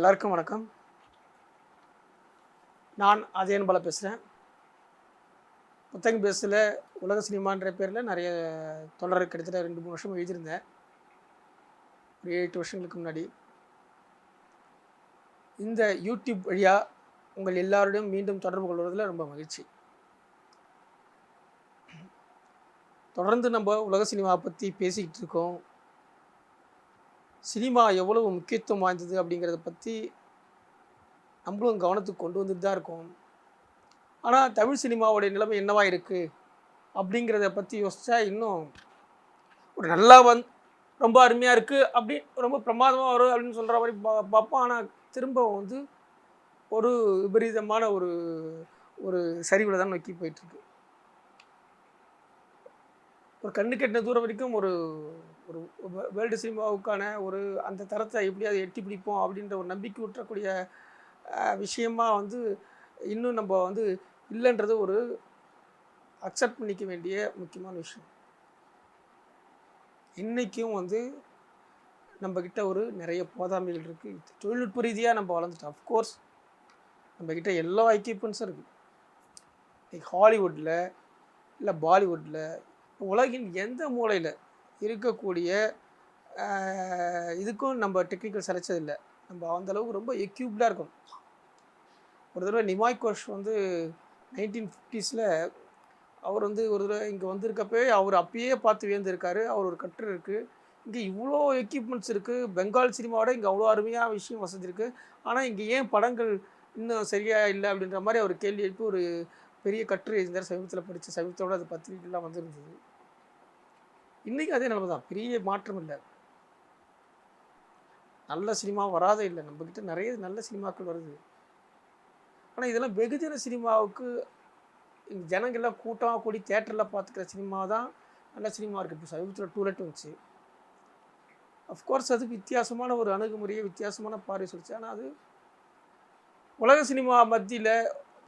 எல்லாருக்கும் வணக்கம். நான் அஜயன் பாலா பேசுகிறேன். புத்தகம் பேஸில் உலக சினிமான்ற பேரில் நிறைய தொடர் கிட்டத்தட்ட 2-3 வருஷம் எழுதியிருந்தேன். ஒரு 7-8 வருஷங்களுக்கு முன்னாடி. இந்த யூடியூப் வழியாக உங்கள் எல்லாரோடையும் மீண்டும் தொடர்பு கொள்வதில் ரொம்ப மகிழ்ச்சி. தொடர்ந்து நம்ம உலக சினிமாவை பற்றி பேசிக்கிட்டு இருக்கோம். சினிமா எவ்வளவு முக்கியத்துவம் வாய்ந்தது அப்படிங்கிறத பற்றி நம்மளும் கவனத்துக்கு கொண்டு வந்துட்டு தான் இருக்கோம். ஆனால் தமிழ் சினிமாவோடைய நிலைமை என்னவாக இருக்குது அப்படிங்கிறத பற்றி யோசித்தா இன்னும் ஒரு நல்லா ரொம்ப அருமையாக இருக்குது, அப்படி ரொம்ப பிரமாதமாக வரும் அப்படின்னு சொல்கிற மாதிரி பார்ப்போம். ஆனால் திரும்ப ஒரு விபரீதமான ஒரு சரிவில் தான் நோக்கி போயிட்டுருக்கு. ஒரு கண்ணு கெட்டின தூரம் வரைக்கும் ஒரு ஒரு வேர்ல்டு சினிமாவுக்கான அந்த தரத்தை எப்படியாவது எட்டி பிடிப்போம் அப்படின்ற ஒரு நம்பிக்கை ஊற்றக்கூடிய விஷயமா இன்னும் நம்ம இல்லைன்றது ஒரு அக்செப்ட் பண்ணிக்க வேண்டிய முக்கியமான விஷயம். இன்றைக்கும் நம்மக்கிட்ட நிறைய போதாமைகள் இருக்குது. தொழில்நுட்ப ரீதியாக நம்ம வளர்ந்துட்டோம். அஃப்கோர்ஸ் நம்மக்கிட்ட எல்லா எக்யூப்மெண்ட்ஸும் இருக்குது. இன்னைக்கு ஹாலிவுட்டில் இல்லை பாலிவுட்டில் உலகின் எந்த மூலையில் இருக்கக்கூடிய இதுக்கும் நம்ம டெக்னிக்கல் சளைச்சதில்லை. நம்ம அந்தளவுக்கு ரொம்ப எக்யூப்டாக இருக்கும். ஒரு தடவை நிமாய் கோஷ் 1950s அவர் ஒரு தடவை இங்கே வந்திருக்கப்பே அவர் அப்பயே பார்த்து வியந்திருக்காரு. அவர் ஒரு கட்டுரை இருக்குது, இங்கே இவ்வளோ எக்யூப்மெண்ட்ஸ் இருக்குது, பெங்கால் சினிமாவோட இங்கே அவ்வளோ அருமையாக விஷயம் வசதி இருக்குது, ஆனால் இங்கே ஏன் படங்கள் இன்னும் சரியாக இல்லை அப்படின்ற மாதிரி அவர் கேள்வி எழுப்பி ஒரு பெரிய கட்டுரை இருந்தார். சமீபத்தோடு அது பத்திரிகைலாம் வந்துருந்தது. இன்றைக்கி அதே நிலைமை தான், பெரிய மாற்றம் இல்லை. நல்ல சினிமா வராத இல்லை, நம்மக்கிட்ட நிறைய நல்ல சினிமாக்கள் வருது. ஆனால் இதெல்லாம் வெகுஜன சினிமாவுக்கு ஜனங்கள்லாம் கூட்டமாக கூடி தேட்டரில் பார்த்துக்கிற சினிமா தான் நல்ல சினிமா இருக்குது. இப்போ சமீபத்தில் டூலெட் வந்துச்சு. அஃப்கோர்ஸ் அது வித்தியாசமான ஒரு அணுகுமுறையை வித்தியாசமான பார்வை சொல்லிச்சு. ஆனால் அது உலக சினிமா மத்தியில்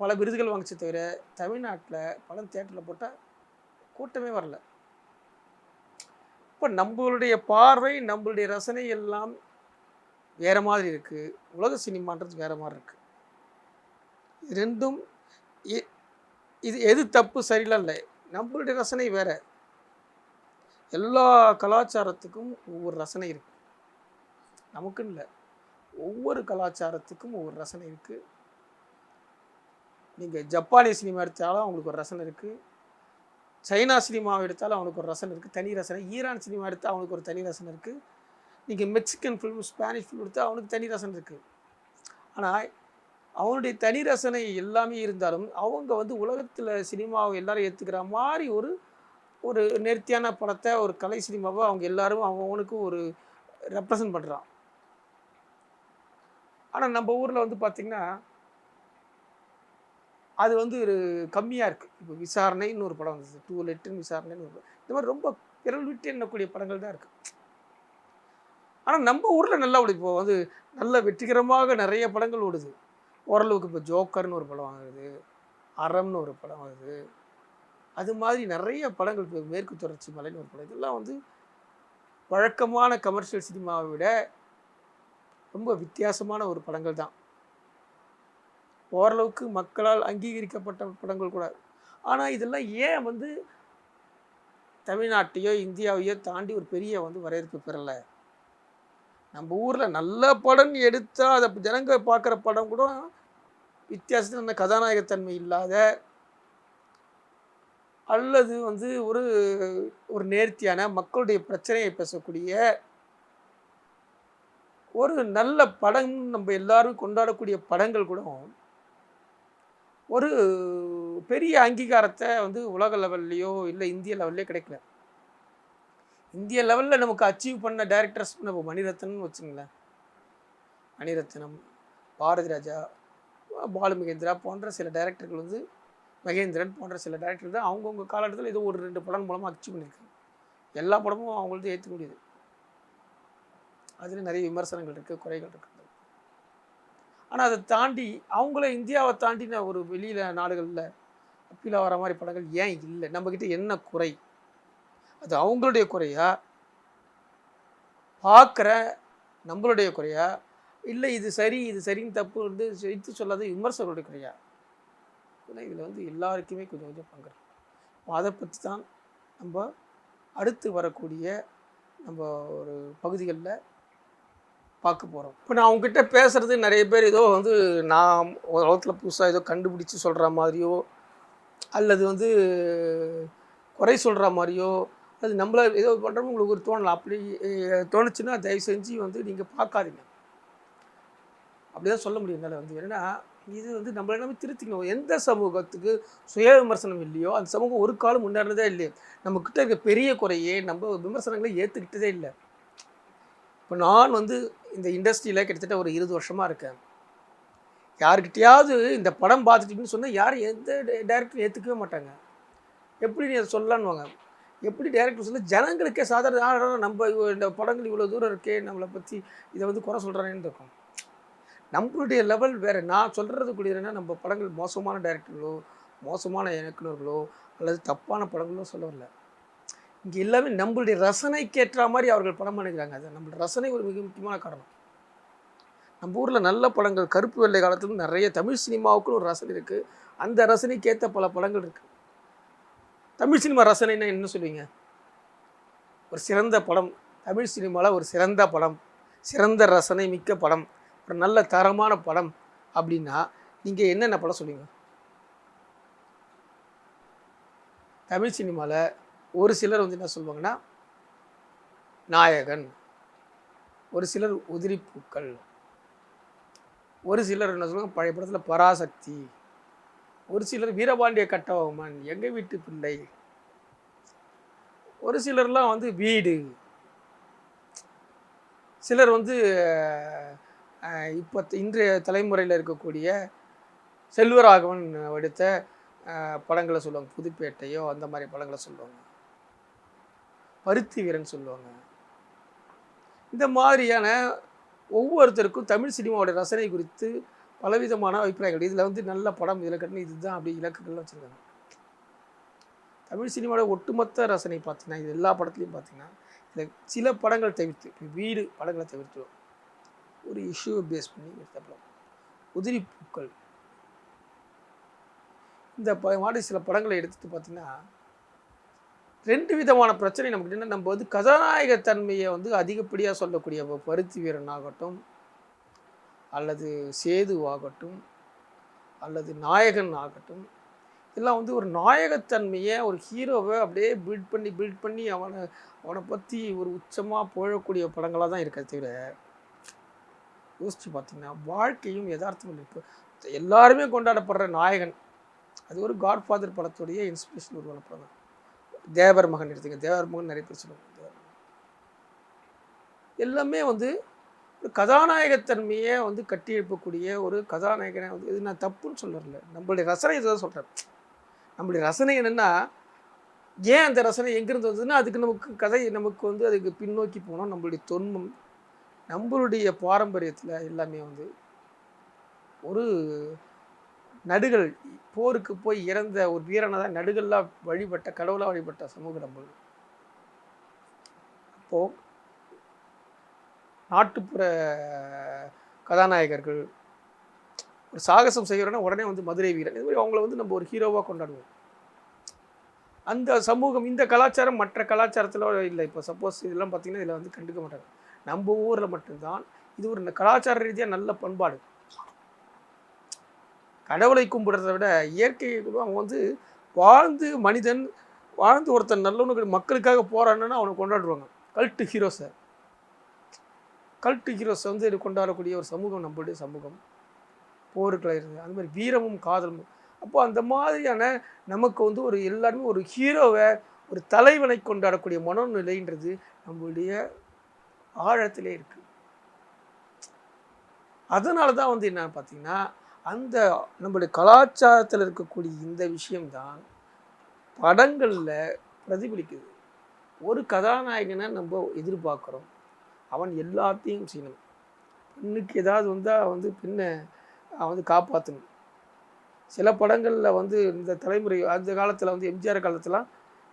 பல விருதுகள் வாங்கிச்சே தவிர தமிழ்நாட்டில் படம் தேட்டரில் போட்டால் கூட்டமே வரல. இப்போ நம்மளுடைய பார்வை நம்மளுடைய ரசனை எல்லாம் வேறு மாதிரி இருக்குது, உலக சினிமான்றது வேறு மாதிரி இருக்குது. ரெண்டும் இது எது தப்பு சரியில்லை இல்லை, நம்மளுடைய ரசனை வேறு. எல்லா கலாச்சாரத்துக்கும் ஒவ்வொரு ரசனை இருக்குது, நமக்குன்னு இல்லை, ஒவ்வொரு கலாச்சாரத்துக்கும் ஒவ்வொரு ரசனை இருக்குது. நீங்கள் ஜப்பானிய சினிமா எடுத்தாலும் அவங்களுக்கு ஒரு ரசனை இருக்குது, சைனா சினிமாவை எடுத்தாலும் அவனுக்கு ஒரு ரசனை இருக்குது, தனி ரசனை. ஈரான் சினிமா எடுத்தால் அவனுக்கு ஒரு தனி ரசனை இருக்குது. நீங்கள் மெக்சிகன் ஃபிலிம், ஸ்பானிஷ் ஃபிலிம் எடுத்தால் அவனுக்கு தனி ரசனை இருக்குது. ஆனால் அவனுடைய தனி ரசனை எல்லாமே இருந்தாலும் அவங்க உலகத்தில் சினிமாவை எல்லாரும் ஏற்றுக்கிற மாதிரி ஒரு நேர்த்தியான படத்தை, ஒரு கலை சினிமாவை அவங்க எல்லாரும் அவனுக்கு ஒரு ரெப்ரசன்ட் பண்ணுறான். ஆனால் நம்ம ஊரில் பார்த்திங்கன்னா அது ஒரு கம்மியாக இருக்குது. இப்போ விசாரணைன்னு ஒரு படம் வந்தது, டூலெட்டுன்னு விசாரணைன்னு ஒரு படம். இந்த மாதிரி ரொம்ப விரல் விட்டு எண்ணக்கூடிய படங்கள் தான் இருக்குது. ஆனால் நம்ம ஊரில் நல்லா ஓடுது. இப்போ நல்ல வெற்றிகரமாக நிறைய படங்கள் ஓடுது ஓரளவுக்கு. இப்போ ஜோக்கர்னு ஒரு படம் வாங்குது, அறம்னு ஒரு படம் வருது, அது மாதிரி நிறைய படங்கள். இப்போ மேற்கு தொடர்ச்சி மலைன்னு ஒரு படம். இதெல்லாம் வழக்கமான கமர்ஷியல் சினிமாவை விட ரொம்ப வித்தியாசமான ஒரு படங்கள் தான். ஓரளவுக்கு மக்களால் அங்கீகரிக்கப்பட்ட படங்கள் கூட. ஆனால் இதெல்லாம் ஏன் தமிழ்நாட்டையோ இந்தியாவையோ தாண்டி ஒரு பெரிய வரவேற்பு பெறலை? நம்ம ஊரில் நல்ல படம் எடுத்தால் அதை ஜனங்க பார்க்குற படம் கூட வித்தியாசத்தில் நல்ல கதாநாயகத்தன்மை இல்லாத, அல்லது ஒரு நேர்த்தியான மக்களுடைய பிரச்சனையை பேசக்கூடிய ஒரு நல்ல படம், நம்ம எல்லாரும் கொண்டாடக்கூடிய படங்கள் கூட ஒரு பெரிய அங்கீகாரத்தை உலக லெவல்லையோ இல்லை இந்திய லெவல்லையோ கிடைக்கல. இந்திய லெவலில் நமக்கு அச்சீவ் பண்ண டைரக்டர்ஸ் நம்ம மணிரத்னம் வச்சுங்களேன். மணிரத்னம், பாரதி ராஜா, பாலு மகேந்திரா போன்ற சில டைரக்டர்கள் மகேந்திரன் போன்ற சில டைரக்டர்கள் தான் அவங்கவுங்க காலகட்டத்தில் ஏதோ 1-2 படம் மூலமாக அச்சீவ் பண்ணியிருக்காங்க. எல்லா படமும் அவங்கள்ட்ட ஏற்றுக்க முடியுது. அதில் நிறைய விமர்சனங்கள் இருக்குது, குறைகள் இருக்குது. ஆனால் அதை தாண்டி அவங்கள இந்தியாவை தாண்டின ஒரு வெளியில் நாடுகளில் அப்பீலாக வர மாதிரி படங்கள் ஏன் இல்லை? நம்மக்கிட்ட என்ன குறை? அது அவங்களுடைய குறையா, பார்க்குற நம்மளுடைய குறையா, இல்லை இது சரி இது சரின்னு தப்பு வந்து எடுத்து சொல்லாத விமர்சகர்களுடைய கிடையாது. இதில் வந்து எல்லாருக்குமே கொஞ்சம் கொஞ்சம் பங்கு இருக்கு. அதை பற்றி தான் நம்ம அடுத்து வரக்கூடிய நம்ம ஒரு பகுதிகளில் பார்க்க போகிறோம். இப்போ நான் அவங்ககிட்ட பேசுகிறது நிறைய பேர் ஏதோ வந்து நான் உலகத்தில் புதுசாக ஏதோ கண்டுபிடிச்சி சொல்கிற மாதிரியோ அல்லது வந்து குறை சொல்கிற மாதிரியோ அது நம்மள ஏதோ பண்ணுறோம் உங்களுக்கு ஒரு தோணலாம். அப்படி தோணுச்சுன்னா தயவு செஞ்சு வந்து நீங்கள் பார்க்காதீங்க. அப்படி தான் சொல்ல முடியும். என்னால் வந்து என்னென்னா இது வந்து நம்மள எல்லாமே திருத்திக்கணும். எந்த சமூகத்துக்கு சுய விமர்சனம் இல்லையோ அந்த சமூகம் ஒரு காலம் முன்னேறதே இல்லையே. நம்மக்கிட்ட இருக்க பெரிய குறையே நம்ம விமர்சனங்களை ஏற்றுக்கிட்டதே இல்லை. இப்போ நான் வந்து இந்த இண்டஸ்ட்ரியில் கிட்டத்தட்ட ஒரு 20 வருஷமாக இருக்கேன். யாருக்கிட்டையாவது இந்த படம் பார்த்துட்டிங்கன்னு சொன்னால் யாரும் எந்த டைரக்டரும் ஏற்றுக்கவே மாட்டாங்க. எப்படி நீ அதை சொல்லலான்னுவாங்க. எப்படி டைரக்டர் சொல்ல ஜனங்களுக்கே சாதாரண நம்ம இந்த படங்கள் இவ்வளோ தூரம் இருக்கே நம்மளை பற்றி இதை வந்து குறை சொல்கிறானேன்னு இருக்கும். நம்மளுடைய லெவல் வேறு. நான் சொல்கிறதுக்குள்ள என்னென்னா நம்ம படங்கள் மோசமான டைரக்டர்களோ மோசமான இயக்குநர்களோ அல்லது தப்பான படங்களோ சொல்ல வரல. இங்கே எல்லாமே நம்மளுடைய ரசனைக்கேற்ற மாதிரி அவர்கள் படம் பண்ணிக்கிறாங்க. அது நம்மளுடைய ரசனை ஒரு மிக முக்கியமான காரணம். நம்ம ஊரில் நல்ல படங்கள் கருப்பு வெள்ளை காலத்துலேருந்து நிறைய தமிழ் சினிமாவுக்குன்னு ஒரு ரசனை இருக்குது. அந்த ரசனைக்கேற்ற பல படங்கள் இருக்குது. தமிழ் சினிமா ரசனைன்னா என்ன சொல்லுவீங்க? ஒரு சிறந்த படம் தமிழ் சினிமாவில் ஒரு சிறந்த படம், சிறந்த ரசனை மிக்க படம், ஒரு நல்ல தரமான படம் அப்படின்னா நீங்கள் என்னென்ன படம் சொல்லுவீங்க? தமிழ் சினிமாவில் ஒரு சிலர் வந்து என்ன சொல்லுவாங்கன்னா நாயகன், ஒரு சிலர் உதிரிப்பூக்கள், ஒரு சிலர் என்ன சொல்லுவாங்க பழைய படத்தில் பராசக்தி, ஒரு சிலர் வீரபாண்டிய கட்டபொம்மன், எங்கள் வீட்டு பிள்ளை, ஒரு சிலர்லாம் வந்து வீடு, சிலர் வந்து இப்போ இன்றைய தலைமுறையில் இருக்கக்கூடிய செல்வராகவன் எடுத்த படங்களை சொல்லுவாங்க. புதுப்பேட்டையோ அந்த மாதிரி படங்களை சொல்லுவாங்க. பருத்தி வீரன் சொல்லுவாங்க. இந்த மாதிரியான ஒவ்வொருத்தருக்கும் தமிழ் சினிமாவோட ரசனை குறித்து பலவிதமான அபிப்பிராயங்கள். இதில் வந்து நல்ல படம் இதில் கட்டணும் இதுதான் அப்படி இலக்குகள்லாம் வச்சுருக்காங்க. தமிழ் சினிமாவோட ஒட்டுமொத்த ரசனை பார்த்தீங்கன்னா இது எல்லா படத்துலையும் பார்த்தீங்கன்னா இதில் சில படங்கள் தவிர்த்து இப்போ வீடு படங்களை தவிர்த்து ஒரு இஷ்யூவை பேஸ் பண்ணி எடுத்த படம் உதிரிப்பூக்கள் இந்த மாதிரி சில படங்களை எடுத்துகிட்டு பார்த்திங்கன்னா 2 விதமான பிரச்சனை நமக்கு என்ன. நம்ம வந்து கதாநாயகத்தன்மையை வந்து அதிகப்படியாக சொல்லக்கூடிய பருத்தி வீரன் ஆகட்டும் அல்லது சேதுவாகட்டும் அல்லது நாயகன் ஆகட்டும் இதெல்லாம் வந்து ஒரு நாயகத்தன்மையை ஒரு ஹீரோவை அப்படியே பில்ட் பண்ணி அவனை பற்றி ஒரு உச்சமாக புகழக்கூடிய படங்களாக தான் இருக்கிறத தவிர யோசித்து பார்த்திங்கன்னா வாழ்க்கையும் யதார்த்தம் இப்போ எல்லாருமே கொண்டாடப்படுற நாயகன் அது ஒரு காட்ஃபாதர் படத்துடைய இன்ஸ்பிரேஷன் ஒரு படம் தான். தேவர் மகன் எடுத்துங்க. தேவர் மகன் நிறைய பேர் சொல்லுவாங்க. எல்லாமே வந்து ஒரு கதாநாயகத்தன்மையை வந்து கட்டி எழுப்பக்கூடிய ஒரு கதாநாயகனை வந்து இது நான் தப்புன்னு சொல்லல. நம்மளுடைய ரசனை இதை சொல்கிறேன். நம்மளுடைய ரசனை என்னென்னா ஏன் அந்த ரசனை எங்கேருந்து வந்ததுன்னா அதுக்கு நமக்கு கதை நமக்கு வந்து அதுக்கு பின்னோக்கி போனோம். நம்மளுடைய தொன்மம் நம்மளுடைய பாரம்பரியத்தில் எல்லாமே வந்து ஒரு நடுகள் போருக்கு போய் இறந்த ஒரு வீரனை தான் நடுகள்லாம் வழிபட்ட கடவுளாக வழிபட்ட சமூகம் நம்ம. அப்போது நாட்டுப்புற கதாநாயகர்கள் ஒரு சாகசம் செய்கிறோன்னா உடனே வந்து மதுரை வீரன் இது மாதிரி அவங்கள வந்து நம்ம ஒரு ஹீரோவாக கொண்டாடுவோம். அந்த சமூகம் இந்த கலாச்சாரம் மற்ற கலாச்சாரத்தில் இல்லை. இப்போ சப்போஸ் இதெல்லாம் பார்த்திங்கன்னா இதில் வந்து கண்டுக்க மாட்டாங்க. நம்ம ஊரில் மட்டும்தான் இது ஒரு கலாச்சார ரீதியாக நல்ல பண்பாடு. கடவுளை கும்பிடுறத விட இயற்கையை கூட அவன் வந்து மனிதன் வாழ்ந்து ஒருத்தன் நல்லவனுக்கு மக்களுக்காக போகிறான்னு அவனை கொண்டாடுவாங்க. கல்ட்டு ஹீரோஸை வந்து கொண்டாடக்கூடிய ஒரு சமூகம் நம்மளுடைய சமூகம். போருக்களை இருந்தது அந்த மாதிரி வீரமும் காதலும். அப்போ அந்த மாதிரியான நமக்கு வந்து ஒரு எல்லாருமே ஒரு ஹீரோவை ஒரு தலைவனை கொண்டாடக்கூடிய மனோநிலைன்றது நம்மளுடைய ஆழத்திலே இருக்குது. அதனால தான் வந்து என்ன பார்த்திங்கன்னா அந்த நம்மளுடைய கலாச்சாரத்தில் இருக்கக்கூடிய இந்த விஷயம்தான் படங்களில் பிரதிபலிக்குது. ஒரு கதாநாயகனை நம்ம எதிர்பார்க்குறோம். அவன் எல்லாத்தையும் செய்யணும். பெண்ணுக்கு ஏதாவது வந்தால் வந்து பெண்ணை வந்து காப்பாற்றணும். சில படங்களில் வந்து இந்த தலைமுறை அந்த காலத்தில் வந்து எம்ஜிஆர் காலத்துலாம்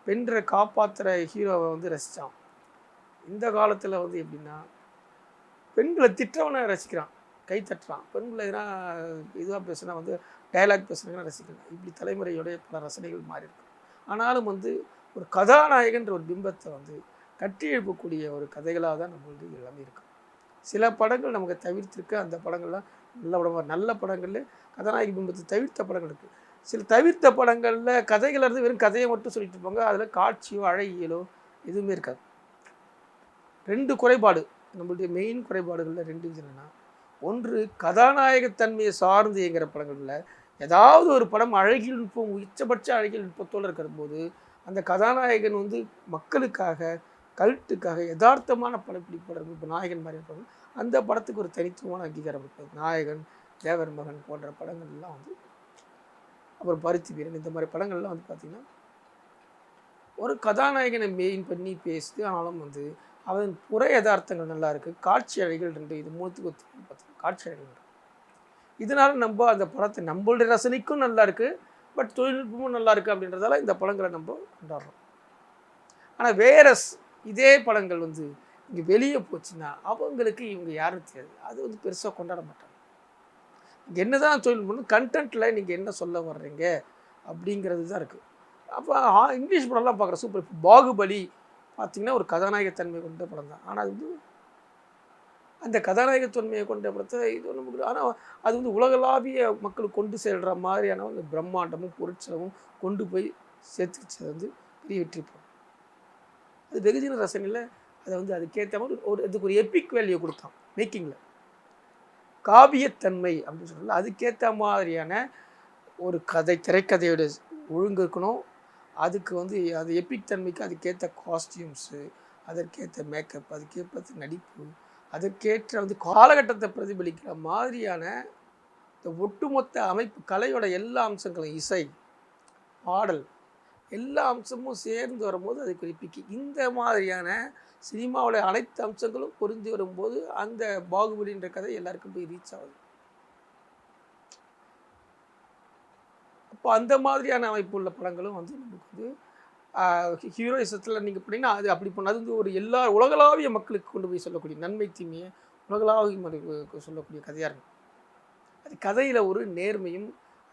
பெண்ணை காப்பாற்றுற ஹீரோவை வந்து ரசித்தான். இந்த காலத்தில் வந்து எப்படின்னா பெண்களை திட்டவனை ரசிக்கிறான். கை தட்டுறான். பெண்கள் எதுனா இதுவாக பேசுனா வந்து டயலாக் பேசுனாங்கன்னா ரசிக்கலாம். இப்படி தலைமுறையோடைய பல ரசனைகள் மாறி இருக்கு. ஆனாலும் வந்து ஒரு கதாநாயகன்ற ஒரு பிம்பத்தை வந்து கட்டி எழுப்பக்கூடிய ஒரு கதைகளாக தான் நம்ம வந்து எல்லாமே இருக்கும். சில படங்கள் நமக்கு தவிர்த்திருக்கு. அந்த படங்கள்லாம் நல்ல படங்கள்ல கதாநாயகி பிம்பத்தை தவிர்த்த படங்கள் இருக்குது. சில தவிர்த்த படங்களில் கதைகள் இருந்து வெறும் கதையை மட்டும் சொல்லிட்டு இருப்பாங்க. அதில் காட்சியோ அழகியலோ எதுவுமே இருக்காது. 2 குறைபாடு நம்மளுடைய மெயின் குறைபாடுகளில் 2 என்னென்னா, ஒன்று கதாநாயகத்தன்மையை சார்ந்து இயங்குகிற படங்களில் ஏதாவது ஒரு படம் அழகியல் நுட்பம் உச்சபட்ச அழகியல் நுட்பத்தோடு இருக்கிற போது அந்த கதாநாயகன் வந்து மக்களுக்காக கல்ட்டுக்காக யதார்த்தமான படப்பிடிப்பாளர். இப்போ நாயகன் மாதிரி இருப்பாங்க. அந்த படத்துக்கு ஒரு தனித்துவமான அங்கீகாரம் இருப்பது. நாயகன், தேவர் மகன் போன்ற படங்கள்லாம் வந்து, அப்புறம் பருத்தி வீரன், இந்த மாதிரி படங்கள்லாம் வந்து பார்த்திங்கன்னா ஒரு கதாநாயகனை மெயின் பண்ணி பேசுது. ஆனாலும் வந்து அவன் புற யதார்த்தங்கள் நல்லா இருக்குது. காட்சி அழகிகள் 2 இது 3த்துக்கு பார்த்தீங்கன்னா காட்சி அழகிகள். இதனால் நம்ம அந்த படத்தை நம்மளுடைய ரசனைக்கும் நல்லா இருக்குது, பட் தொழில்நுட்பமும் நல்லா இருக்குது அப்படின்றதால இந்த படங்களை நம்ம கொண்டாடுறோம். ஆனால் வேற இதே படங்கள் வந்து இங்கே வெளியே போச்சுன்னா அவங்களுக்கு இவங்க யாரும் தெரியாது. அது வந்து பெருசாக கொண்டாட மாட்டாங்க. இங்கே என்ன தான் தொழில்நுட்பம் கண்டென்ட்டில் நீங்கள் என்ன சொல்ல வர்றீங்க அப்படிங்கிறது தான் இருக்குது. அப்போ இங்கிலீஷ் படம்லாம் பார்க்குற சூப்பர். இப்போ பாகுபலி பார்த்திங்கன்னா ஒரு கதாநாயகத்தன்மை கொண்ட படம் தான். ஆனால் அது வந்து அந்த கதாநாயகத்தன்மையை கொண்ட படத்தை இது நமக்கு, ஆனால் அது வந்து உலகளாவிய மக்களுக்கு கொண்டு செல்கிற மாதிரியான ஒரு பிரம்மாண்டமும் பொருட்செலவும் கொண்டு போய் சேர்த்துக்கிச்சது வந்து பெரிய வெற்றி படம். அது வெகுஜன ரசனையில் அதை வந்து அதுக்கேற்ற மாதிரி அதுக்கு ஒரு எப்பிக் வேல்யூ கொடுத்தான் மேக்கிங்கில். காவியத்தன்மை அப்படின்னு சொல்லல, அதுக்கேற்ற மாதிரியான ஒரு திரைக்கதையோட ஒழுங்கு இருக்கணும். அதுக்கு வந்து அது எப்பிக் தன்மைக்கு அதுக்கேற்ற காஸ்டியூம்ஸு, அதற்கேற்ற மேக்கப், அதுக்கேற்ற நடிப்பு, அதற்கேற்ற வந்து காலகட்டத்தை பிரதிபலிக்கிற மாதிரியான இந்த ஒட்டுமொத்த அமைப்பு கலையோட எல்லா அம்சங்களும், இசை, பாடல், எல்லா அம்சமும் சேர்ந்து வரும்போது அதுக்கு எப்பிக். இந்த மாதிரியான சினிமாவோட அனைத்து அம்சங்களும் பொருந்தி வரும்போது அந்த பாகுபலின்ற கதை எல்லாருக்கும் போய் ரீச் ஆகுது. அப்போ அந்த மாதிரியான அமைப்பு உள்ள படங்களும் வந்து நமக்கு வந்து ஹீரோயிசத்தில் நீங்கள் பண்ணிங்கன்னா அது அப்படி பண்ணாது வந்து ஒரு எல்லா உலகளாவிய மக்களுக்கு கொண்டு போய் சொல்லக்கூடிய நன்மை தீமையை உலகளாவிய சொல்லக்கூடிய கதையாக இருக்கும். அது கதையில் ஒரு நேர்மையும்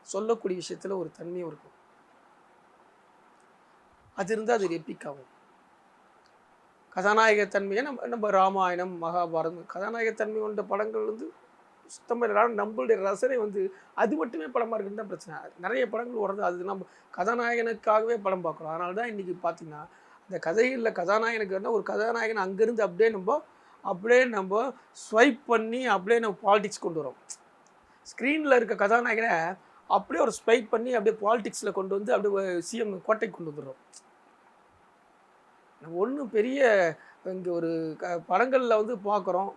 சொல்லக்கூடிய விஷயத்தில் ஒரு தன்மையும் இருக்கும். அது இருந்தால் அது எப்பிக் ஆகும். கதாநாயகத்தன்மையை நம்ம ராமாயணம், மகாபாரதம் கதாநாயகத்தன்மை கொண்ட படங்கள் வந்து சுத்தமாக நம்மளுடைய ரசனை வந்து அது மட்டுமே படமாக இருக்குன்னு தான் பிரச்சனை. நிறைய படங்கள் ஓடுறது அது நம்ம கதாநாயகனுக்காகவே படம் பார்க்குறோம். அதனால தான் இன்றைக்கி பார்த்திங்கன்னா இந்த கதையில் கதாநாயகனுக்கு இருந்தால் ஒரு கதாநாயகன் அங்கேருந்து அப்படியே நம்ம ஸ்வைப் பண்ணி அப்படியே நம்ம பாலிடிக்ஸ் கொண்டு வரோம். ஸ்க்ரீனில் இருக்க கதாநாயகனை அப்படியே ஒரு ஸ்வைப் பண்ணி அப்படியே பாலிடிக்ஸில் கொண்டு வந்து அப்படியே சிஎம் கோட்டைக்கு கொண்டு வந்துடுறோம். நம்ம ஒன்றும் பெரிய இங்கே ஒரு படங்களில் வந்து பார்க்குறோம்,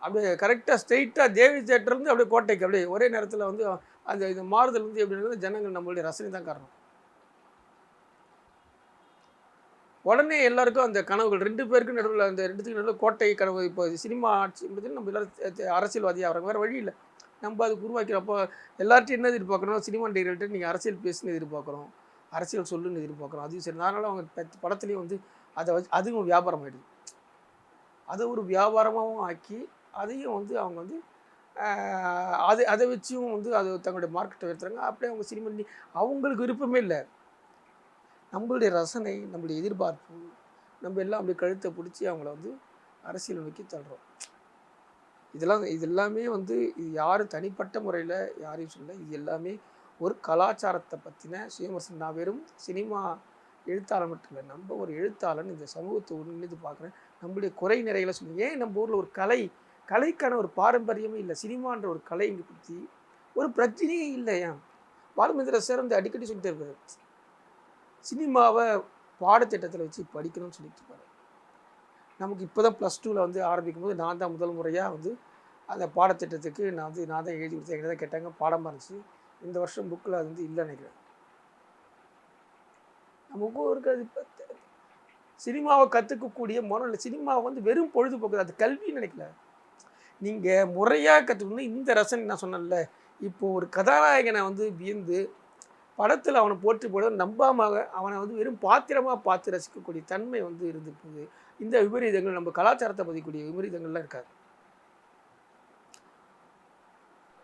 அப்படியே கரெக்டாக ஸ்ட்ரெயிட்டாக தேவி தேட்டர்லேருந்து அப்படியே கோட்டைக்கு அப்படியே ஒரே நேரத்தில் வந்து அந்த இது மாறுதல் வந்து எப்படி ஜனங்கள் நம்மளுடைய ரசனை தான் காரணம். உடனே எல்லாருக்கும் அந்த கனவுகள் 2 பேருக்கு நடுவில் அந்த 2த்துக்கு நடுவில் கோட்டை கனவு. இப்போ சினிமா ஆட்சின்றது நம்ம எல்லோரும் அரசியல்வாதியாக ஆகிறாங்க, வேறு வழி இல்லை. நம்ம அதுக்கு உருவாக்கிறப்போ எல்லார்ட்டையும் என்ன எதிர்பார்க்குறோம், சினிமா டைரக்டர் நீங்கள் அரசியல் பேசுன்னு எதிர்பார்க்குறோம், அரசியல் சொல்லுன்னு எதிர்பார்க்குறோம். அதுவும் சரி. அதனால் அவங்க படத்துலேயும் வந்து அதை வச்சு அதுவும் வியாபாரம் ஆகிடுது. அதை ஒரு வியாபாரமாகவும் ஆக்கி அதையும் வந்து அவங்க வந்து அதை வச்சும் வந்து அது தங்களுடைய மார்க்கெட்டை உயர்த்துறாங்க. அப்படியே அவங்க சினிமா அவங்களுக்கு விருப்பமே இல்லை. நம்மளுடைய ரசனை, நம்மளுடைய எதிர்பார்ப்பு, நம்ம எல்லாம் அப்படி கழுத்தை பிடிச்சி அவங்கள வந்து அரசியல் நோக்கி தள்ளுறோம். இது எல்லாமே வந்து இது யாரும் தனிப்பட்ட முறையில் யாரையும் சொல்ல, இது எல்லாமே ஒரு கலாச்சாரத்தை பற்றின சுயமர்சனம். நான் வெறும் சினிமா எழுத்தாளர் மட்டும் இல்லை, நம்ம ஒரு எழுத்தாளன் இந்த சமூகத்தை ஒன்றிணைந்து பார்க்குறேன். நம்மளுடைய குறை நிறைகளை சொல்லுங்கள். ஏன் நம்ம ஊரில் ஒரு கலைக்கான ஒரு பாரம்பரியமே இல்லை. சினிமான்ற ஒரு கலை இங்கே பற்றி ஒரு பிரச்சனையே இல்லை. ஏன் பாலுமந்திர சார் வந்து அடிக்கடி சொல்லிட்டு இருக்காரு, சினிமாவை பாடத்திட்டத்தில் வச்சு படிக்கணும்னு சொல்லிட்டு இருப்பாரு. நமக்கு இப்போ தான் +2 வந்து ஆரம்பிக்கும் போது நான் தான் முதல் முறையாக வந்து அந்த பாடத்திட்டத்துக்கு நான் தான் எழுதி கொடுத்தேன். எங்கே தான் கேட்டாங்க, பாடமாக இருந்துச்சு. இந்த வருஷம் புக்கில் அது வந்து இல்லைன்னு நினைக்கிறேன். நமக்கு இருக்கிறது இப்போ சினிமாவை கற்றுக்கக்கூடிய முறையில் சினிமாவை வந்து வெறும் பொழுதுபோக்கு, அது கல்வின்னு நினைக்கல. நீங்கள் முறையாக கற்றுக்கணும். இந்த ரசனை நான் சொன்னேன்ல, இப்போது ஒரு கதாநாயகனை வந்து வியந்து படத்தில் அவனை போற்றி போட நம்பாமல் அவனை வந்து வெறும் பாத்திரமாக பார்த்து ரசிக்கக்கூடிய தன்மை வந்து இருந்துருக்குது. இந்த விபரீதங்கள் நம்ம கலாச்சாரத்தை பதிக்கக்கூடிய விபரீதங்கள்லாம் இருக்காது.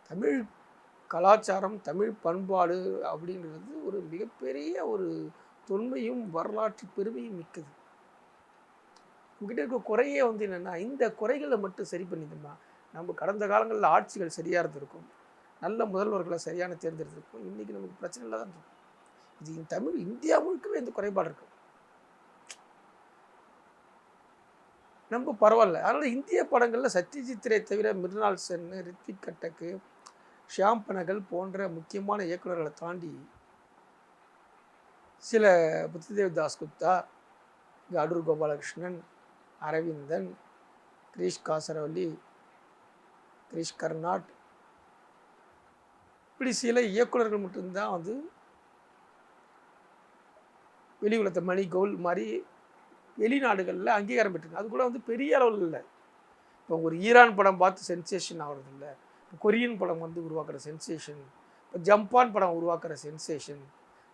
தமிழ் கலாச்சாரம், தமிழ் பண்பாடு அப்படிங்கிறது ஒரு மிகப்பெரிய ஒரு தொன்மையும் வரலாற்று பெருமையும் மிக்கது. உங்ககிட்ட இருக்க குறையே வந்து என்னென்னா, இந்த குறைகளை மட்டும் சரி பண்ணிட்டோம்னா, நம்ம கடந்த காலங்களில் ஆட்சிகள் சரியாக இருந்திருக்கும், நல்ல முதல்வர்களை சரியான தேர்ந்தெடுத்திருக்கும், இன்றைக்கி நமக்கு பிரச்சனை இல்லாத இருக்கும். இது தமிழ் இந்தியா முழுக்கவே இந்த குறைபாடு இருக்கும். நம்ம பரவாயில்ல. அதனால் இந்திய படங்களில் சத்யஜித் ரே தவிர மிருனாள் சென், ரித்விக் கட்டக்கு, ஷியாம் பனகல் போன்ற முக்கியமான இயக்குநர்களை தாண்டி சில புத்ததேவ் தாஸ்குப்தா, அடூர் கோபாலகிருஷ்ணன், அரவிந்தன், கிரீஷ் காசரவல்லி, கிரீஷ் கர்நாட், இப்படி சில இயக்குநர்கள் மட்டும்தான் வந்து வெளி உலகத்தை மணி கவுல் மாதிரி வெளிநாடுகளில் அங்கீகாரம் பெற்றிருக்கு. அது கூட வந்து பெரிய அளவில் இல்லை. இப்போ ஒரு ஈரான் படம் பார்த்து சென்சேஷன் ஆகிறது இல்லை, இப்போ கொரியன் படம் வந்து உருவாக்குற சென்சேஷன், இப்போ ஜப்பான் படம் உருவாக்குற சென்சேஷன்,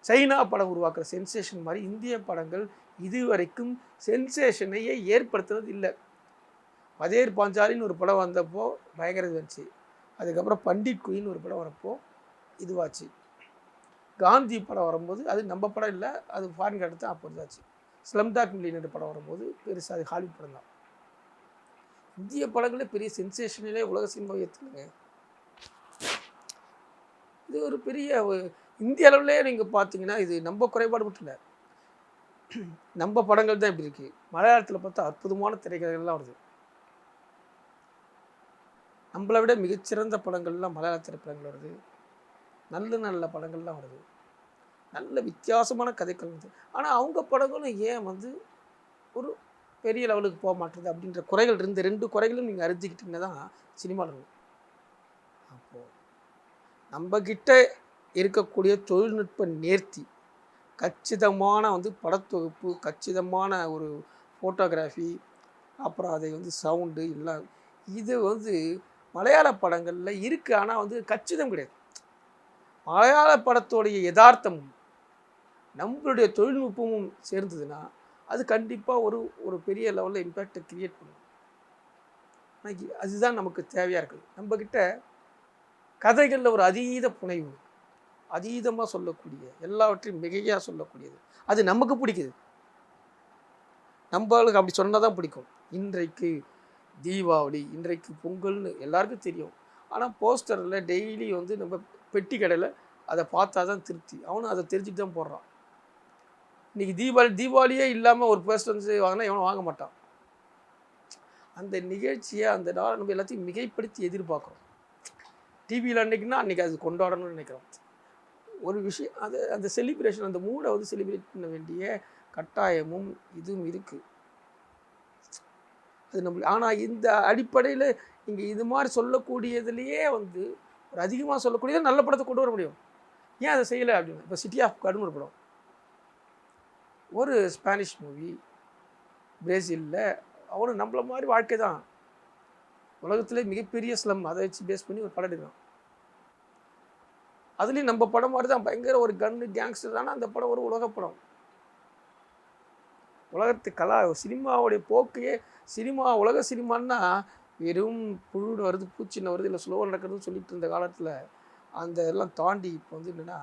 சைனா படம் உருவாக்குற சென்சேஷன் மாதிரி இந்திய படங்கள் இதுவரைக்கும் சென்சேஷனையே ஏற்படுத்துறது இல்லை. பதேர் பாஞ்சாலின்னு ஒரு படம் வந்தப்போ பயங்கர வந்துச்சு. அதுக்கப்புறம் பண்டிட் குயின்னு ஒரு படம் வரப்போ இதுவாச்சு. காந்தி படம் வரும்போது அது நம்ம படம் இல்லை, அது ஃபாரின் கடத்து அப்போ இருந்தாச்சு. ஸ்லம்டாக் மில்லியனர் படம் வரும்போது பெருசாக அது ஹாலிவுட் படம் தான். இந்திய படங்களே பெரிய சென்சேஷனிலே உலக சினிமாவை ஏற்றுக்குங்க. இது ஒரு பெரிய இந்திய அளவிலே நீங்கள் பார்த்தீங்கன்னா இது நம்ம குறைபாடு மட்டும் இல்லை, நம்ம படங்கள் தான் இப்படி இருக்குது. மலையாளத்தில் பார்த்தா அற்புதமான திரைக்கதைகள்லாம் வருது. நம்மளை விட மிகச்சிறந்த படங்கள்லாம் மலையாள திரைப்படங்கள் வருது, நல்ல நல்ல படங்கள்லாம் வருது, நல்ல வித்தியாசமான கதைகள் வருது. ஆனால் அவங்க படங்களும் ஏன் வந்து ஒரு பெரிய லெவலுக்கு போக மாட்டேது அப்படின்ற குறைகள் இந்த 2 குறைகளும் நீங்கள் அறிஞ்சிக்கிட்டிங்கன்னா தான் சினிமாவில் இருக்கும். அப்போது நம்மக்கிட்ட இருக்கக்கூடிய தொழில்நுட்ப நேர்த்தி, கச்சிதமான வந்து படத்தொகுப்பு, கச்சிதமான ஒரு ஃபோட்டோகிராஃபி, அப்புறம் அதை வந்து சவுண்டு எல்லாம் இது வந்து மலையாள படங்களில் இருக்குது. ஆனால் வந்து கச்சிதம் கிடையாது. மலையாள படத்தோடைய யதார்த்தமும் நம்மளுடைய தொழில்நுட்பமும் சேர்ந்ததுன்னா அது கண்டிப்பாக ஒரு பெரிய லெவலில் இம்பேக்டை கிரியேட் பண்ணும். அதுதான் நமக்கு தேவையாக இருக்குது. நம்மக்கிட்ட கதைகளில் ஒரு அதீத புனைவு, அதீதமாக சொல்லக்கூடிய எல்லாவற்றையும் மிகையாக சொல்லக்கூடியது அது நமக்கு பிடிக்குது. நம்மளுக்கு அப்படி சொன்னால் தான் பிடிக்கும். இன்றைக்கு தீபாவளி, இன்றைக்கு பொங்கல்னு எல்லாருக்கும் தெரியும். ஆனால் போஸ்டரில் டெய்லி வந்து நம்ம பெட்டி கடையில் அதை பார்த்தா தான் திருப்தி. அவனும் அதை தெரிஞ்சுட்டு தான் போடுறான். இன்றைக்கி தீபாவளியே இல்லாமல் ஒரு போஸ்டர் வந்து வாங்கினா எவனும் வாங்க மாட்டான். அந்த நிகழ்ச்சியை அந்த நாள் நம்ம எல்லாத்தையும் மிகைப்படுத்தி எதிர்பார்க்குறோம். டிவியில் அன்றைக்கினா அன்றைக்கி அது கொண்டாடணும்னு நினைக்கிறோம். ஒரு விஷயம் அது அந்த செலிப்ரேஷன், அந்த மூடை வந்து செலிப்ரேட் பண்ண வேண்டிய கட்டாயமும் இதுவும் இருக்குது. அது நம்ம ஆனால் இந்த அடிப்படையில் இங்கே இது மாதிரி சொல்லக்கூடியதுலேயே வந்து ஒரு அதிகமாக சொல்லக்கூடியது நல்ல படத்தை கொண்டு வர முடியும். ஏன் அதை செய்யலை அப்படின்னு. இப்போ சிட்டி ஆஃப் கார்டுன்னு ஒரு படம், ஒரு ஸ்பானிஷ் மூவி, பிரேசிலில் அவனும் நம்மள மாதிரி வாழ்க்கை தான், உலகத்திலே மிகப்பெரிய ஸ்லம், அதை வச்சு பேஸ் பண்ணி ஒரு படம் எடுக்கிறான். அதுலேயும் நம்ம படம் மாதிரி தான் பயங்கர ஒரு கன்னு கேங்ஸ்டர் தானே அந்த படம் ஒரு உலக படம். உலகத்து சினிமாவுடைய போக்கையே உலக சினிமான்னா வெறும் புழுன்னு வருது, பூச்சின்னு வருது, இல்லை ஸ்லோவாக நடக்கிறதுன்னு சொல்லிட்டு இருந்த காலத்தில் அந்த எல்லாம் தாண்டி இப்போ வந்து என்னென்னா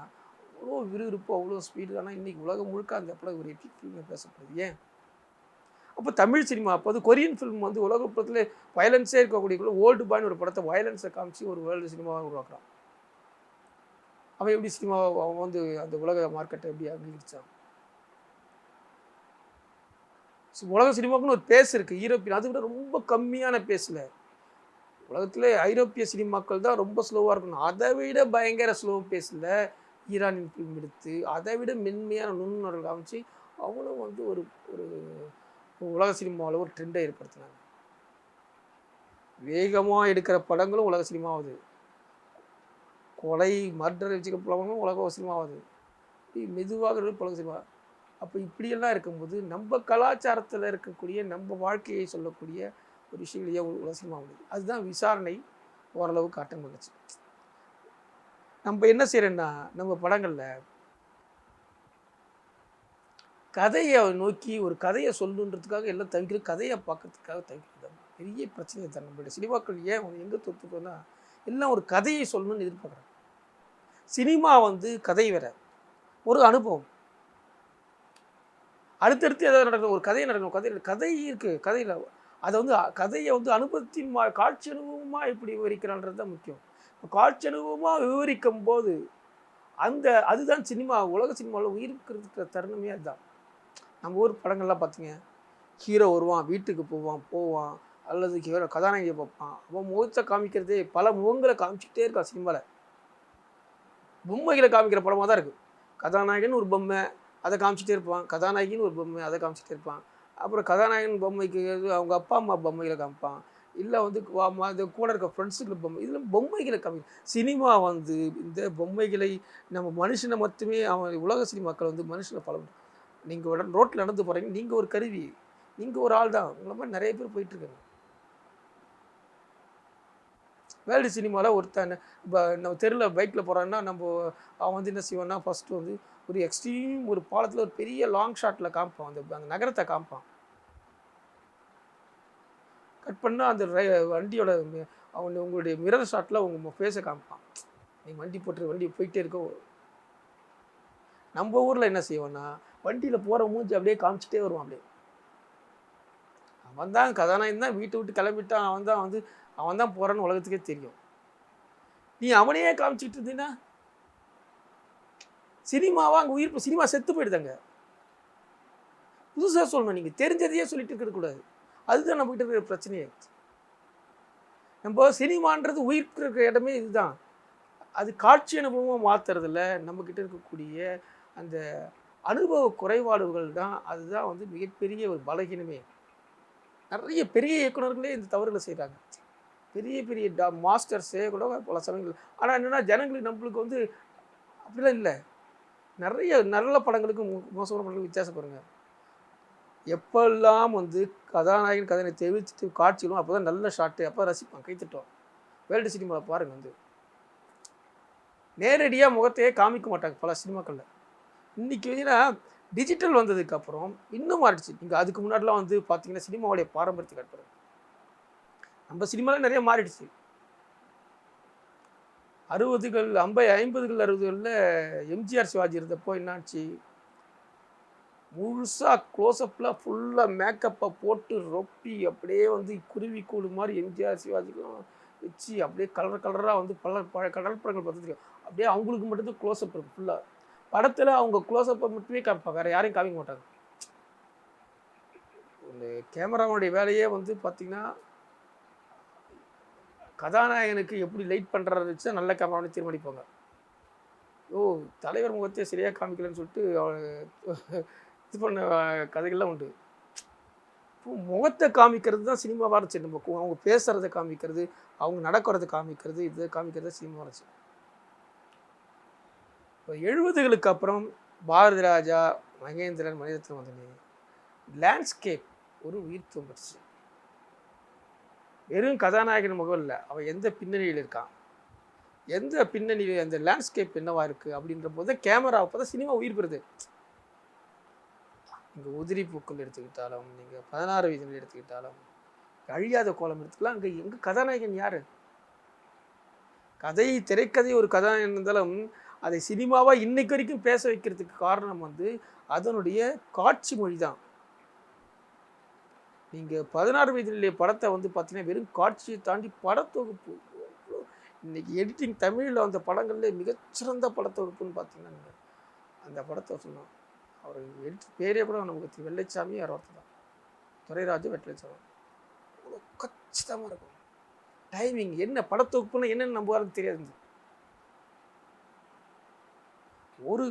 அவ்வளோ விறுவிறுப்பு, அவ்வளோ ஸ்பீடு. ஆனால் இன்றைக்கி உலகம் முழுக்க அந்த படம் ஒரு எபிக் ஃபில்மே பேசப்படுது. ஏன் அப்போ தமிழ் சினிமா அப்போ அது கொரியன் ஃபிலிம் வந்து உலகத்தில் வயலன்ஸே இருக்கக்கூடிய ஓல்டு பாய்னு ஒரு படத்தை வயலன்ஸை காமிச்சு ஒரு வேர்ல்டு சினிமாவாக உருவாக்குறான். அவன் எப்படி சினிமாவை அவன் வந்து அந்த உலக மார்க்கெட்டை எப்படி அங்கீகரிச்சான்? உலக சினிமாவுக்குன்னு ஒரு பேஸ் இருக்குது. யூரோப்பியன் அதை விட ரொம்ப கம்மியான பேஸில் உலகத்தில் ஐரோப்பிய சினிமாக்கள் தான் ரொம்ப ஸ்லோவாக இருக்கணும். அதை விட பயங்கர ஸ்லோ பேஸில் ஈரானியன் ஃபிலிம் எடுத்து அதை விட மென்மையான நுண்ணுணர்வு காமிச்சு அவங்களும் வந்து ஒரு ஒரு உலக சினிமாவில் ஒரு ட்ரெண்டை ஏற்படுத்தினாங்க. வேகமாக எடுக்கிற படங்களும் உலக சினிமாவுது, கொலை மர்டர் வச்சுக்க படங்களும் உலக சினிமாவுது, மெதுவாக உலக சினிமா. அப்போ இப்படியெல்லாம் இருக்கும்போது நம்ம கலாச்சாரத்தில் இருக்கக்கூடிய நம்ம வாழ்க்கையை சொல்லக்கூடிய ஒரு விஷயங்களையே உலக சினிமா முடியுது. அதுதான் விசாரணை ஓரளவுக்கு அட்டன் பண்ணுச்சு. நம்ம என்ன செய்கிறோன்னா நம்ம படங்களில் கதையை நோக்கி ஒரு கதையை சொல்லுன்றதுக்காக எல்லாம் தவிர்க்கிறது, கதையை பார்க்கறதுக்காக தவிர்க்கிறது பெரிய பிரச்சனை தான். நம்மளுடைய சினிமாக்கள் ஏன் எங்கே தொற்றுக்கோன்னா எல்லாம் ஒரு கதையை சொல்லணும்னு எதிர்பார்க்குறாங்க. சினிமா வந்து கதை வேற, ஒரு அனுபவம். அடுத்தடுத்து ஏதாவது நடக்கணும், ஒரு கதை நடக்கணும், கதை இருக்குது கதையில். அதை வந்து கதையை வந்து அனுபவத்தின் காட்சி அனுபவமாக எப்படி விவரிக்கிறான்றது தான் முக்கியம். காட்சி அனுபவமாக விவரிக்கும் போது அதுதான் சினிமா, உலக சினிமாவில் உயிர்க்கிறதுக்கு தருணமே அதுதான். நம்ம ஊர் படங்கள்லாம் பார்த்தீங்க, ஹீரோ வருவான், வீட்டுக்கு போவான், அல்லது ஹீரோ கதாநாயகியை பார்ப்பான், அவன் முகத்தை காமிக்கிறதே பல முகங்களை காமிச்சிக்கிட்டே இருக்கான். சினிமாவில் பொம்மைகளை காமிக்கிற படமாக தான் இருக்குது. கதாநாயகன் ஒரு பொம்மை, அதை காமிச்சிட்டே இருப்பான், கதாநாயகின்னு ஒரு பொம்மை, அதை காமிச்சிட்டே இருப்பான். அப்புறம் கதாநாயகன் பொம்மைக்கு அவங்க அப்பா அம்மா பொம்மைகளை காமிப்பான், இல்லை வந்து இது கூட இருக்க ஃப்ரெண்ட்ஸுக்கு பொம்மை, இதில் பொம்மைகளை காமி. சினிமா வந்து இந்த பொம்மைகளை நம்ம மனுஷனை மட்டுமே, அவன் உலக சினிமாக்கள் வந்து மனுஷனை பழம். நீங்கள் ரோட்டில் நடந்து போகிறீங்க, நீங்கள் ஒரு கருவி, நீங்கள் ஒரு ஆள் தான். உங்களை மாதிரி நிறைய பேர் போயிட்டுருக்காங்க. வேர்ல்டு சினிமாவில் ஒருத்தன் இப்போ நம்ம தெருவில் பைக்கில் போகிறான்னா அவன் வந்து என்ன செய்வான்னா, ஃபஸ்ட்டு வந்து ஒரு எக்ஸ்ட்ரீம் ஒரு பாலத்தில் ஒரு பெரிய லாங் ஷாட்டில் காமிப்பான், அந்த நகரத்தை காமிப்பான். கட் பண்ணால் அந்த வண்டியோட உங்களுடைய மிரர் ஷாட்டில் உங்கள் ஃபேஸை காமிப்பான். நீங்கள் வண்டி போயிட்டே இருக்க. நம்ம ஊரில் என்ன செய்வோன்னா, வண்டியில் போகிற மூஞ்சி அப்படியே காமிச்சிட்டே வருவான். அப்படியே அவன் தான் கதாநாயகன் தான், வீட்டை விட்டு கிளம்பிட்டான், அவன் தான் போகிறான்னு உலகத்துக்கே தெரியும். நீ அவனையே காமிச்சிக்கிட்டு இருந்தீங்கன்னா சினிமாவா அங்கே உயிர், சினிமா செத்து போயிடுதாங்க. புதுசாக சொல்லணும், நீங்கள் தெரிஞ்சதையே சொல்லிட்டு இருக்கக்கூடாது. அதுதான் நம்மகிட்ட இருக்கிற பிரச்சனையே. நம்ம சினிமான்றது உயிர் இருக்கிற இடமே இதுதான். அது காட்சி அனுபவமாக மாற்றுறதில்ல, நம்மக்கிட்ட இருக்கக்கூடிய அந்த அனுபவ குறைபாடுகள் தான். அதுதான் வந்து மிகப்பெரிய ஒரு பலகீனமே. நிறைய பெரிய இயக்குநர்களே இந்த தவறுகளை செய்கிறாங்க. பெரிய மாஸ்டர்ஸே கூட பல சமயங்கள். ஆனால் என்னென்னா, ஜனங்களுக்கு நம்மளுக்கு வந்து அப்படிலாம் இல்லை. நிறைய நல்ல படங்களுக்கு மோசமான படங்களுக்கு வித்தியாசம் பாருங்கள். எப்பெல்லாம் வந்து கதாநாயகன் கதையை தெரிவிச்சுட்டு காட்சிகளும் அப்போ தான் நல்ல ஷாட்டு, அப்போ ரசிப்பான், கைத்தட்டுவான். வேர்ல்டு சினிமாவில் பாருங்கள், வந்து நேரடியாக முகத்தையே காமிக்க மாட்டாங்க பல சினிமாக்களில். இன்றைக்கி வந்துன்னா டிஜிட்டல் வந்ததுக்கப்புறம் இன்னும் மாறிடுச்சு. நீங்கள் அதுக்கு முன்னாடிலாம் வந்து பார்த்தீங்கன்னா சினிமாவுடைய பாரம்பரியத்தை காட்டுறது. நம்ம சினிமாவில் நிறைய மாறிடுச்சு. 60கள் 50கள் 60களில் எம்ஜிஆர் சிவாஜி இருந்தப்போ என்னாச்சு, முழுசாக க்ளோஸ்அப்பில் ஃபுல்லாக மேக்கப்பை போட்டு ரொப்பி அப்படியே வந்து குருவி கூடு மாதிரி எம்ஜிஆர் சிவாஜிக்கெலாம் வச்சு அப்படியே கலராக வந்து கடல் படங்கள் பார்த்துருக்கு. அப்படியே அவங்களுக்கு மட்டும்தான் க்ளோஸ்அப் இருக்கும் ஃபுல்லாக. படத்தில் அவங்க க்ளோஸ்அப்பை மட்டுமே காமிப்பாங்க, வேறு யாரையும் காமிக்க மாட்டாங்க. இந்த கேமராவுடைய வேலையே வந்து பார்த்திங்கன்னா, கதாநாயகனுக்கு எப்படி லைட் பண்ணுறது வச்சு தான் நல்ல கேமரான்னு தீர்மானிப்பாங்க. தலைவர் முகத்தையே சரியாக காமிக்கலன்னு சொல்லிட்டு இது பண்ண கதைகள்லாம் உண்டு. இப்போ முகத்தை காமிக்கிறது தான் சினிமாவாக இருந்துச்சு. நம்ம அவங்க பேசுகிறத காமிக்கிறது, அவங்க நடக்கிறத காமிக்கிறது, இதை காமிக்கிறது சினிமாவாக இருந்துச்சு. இப்போ 70களுக்கு அப்புறம் பாரதி ராஜா, மகேந்திரன், மணிரத்னம் வந்தனே லேண்ட்ஸ்கேப் ஒரு உயிர் தோன்றுச்சு. வெறும் கதாநாயகன் முகம் இல்லை, அவன் எந்த பின்னணியில் இருக்கான், எந்த பின்னணியில் அந்த லேண்ட்ஸ்கேப் என்னவா இருக்குது அப்படின்ற போது கேமரா அப்போ தான் சினிமா உயிர் பெறுது. நீங்கள் உதிரி பூக்கள் எடுத்துக்கிட்டாலும், நீங்கள் 16 வீதிகள் எடுத்துக்கிட்டாலும், அழியாத கோலம் எடுத்துக்கலாம். அங்கே எங்கள் கதாநாயகன் யார்? திரைக்கதை ஒரு கதாநாயகன் இருந்தாலும் அதை சினிமாவாக இன்னைக்கு வரைக்கும் பேச வைக்கிறதுக்கு காரணம் வந்து அதனுடைய காட்சி மொழி தான். நீங்கள் 16 வீதியிலே படத்தை வந்து பார்த்தீங்கன்னா வெறும் காட்சியை தாண்டி படத்தொகுப்பு. இன்றைக்கி எடிட்டிங் தமிழில் வந்த படங்கள்லேயே மிகச்சிறந்த படத்தொகுப்புன்னு பார்த்தீங்கன்னா அந்த படத்தை சொன்னோம். அவர் எடிட் பேரே கூட நமக்கு வெள்ளைச்சாமி யார் ஒருத்தர் தான், துரைராஜு வெள்ளைச்சாமி. அவ்வளோ கச்சிதமாக இருக்கும். டைமிங் என்ன, படத்தொகுப்புன்னா என்னென்னு நம்புவாருன்னு தெரியாது. ஒரு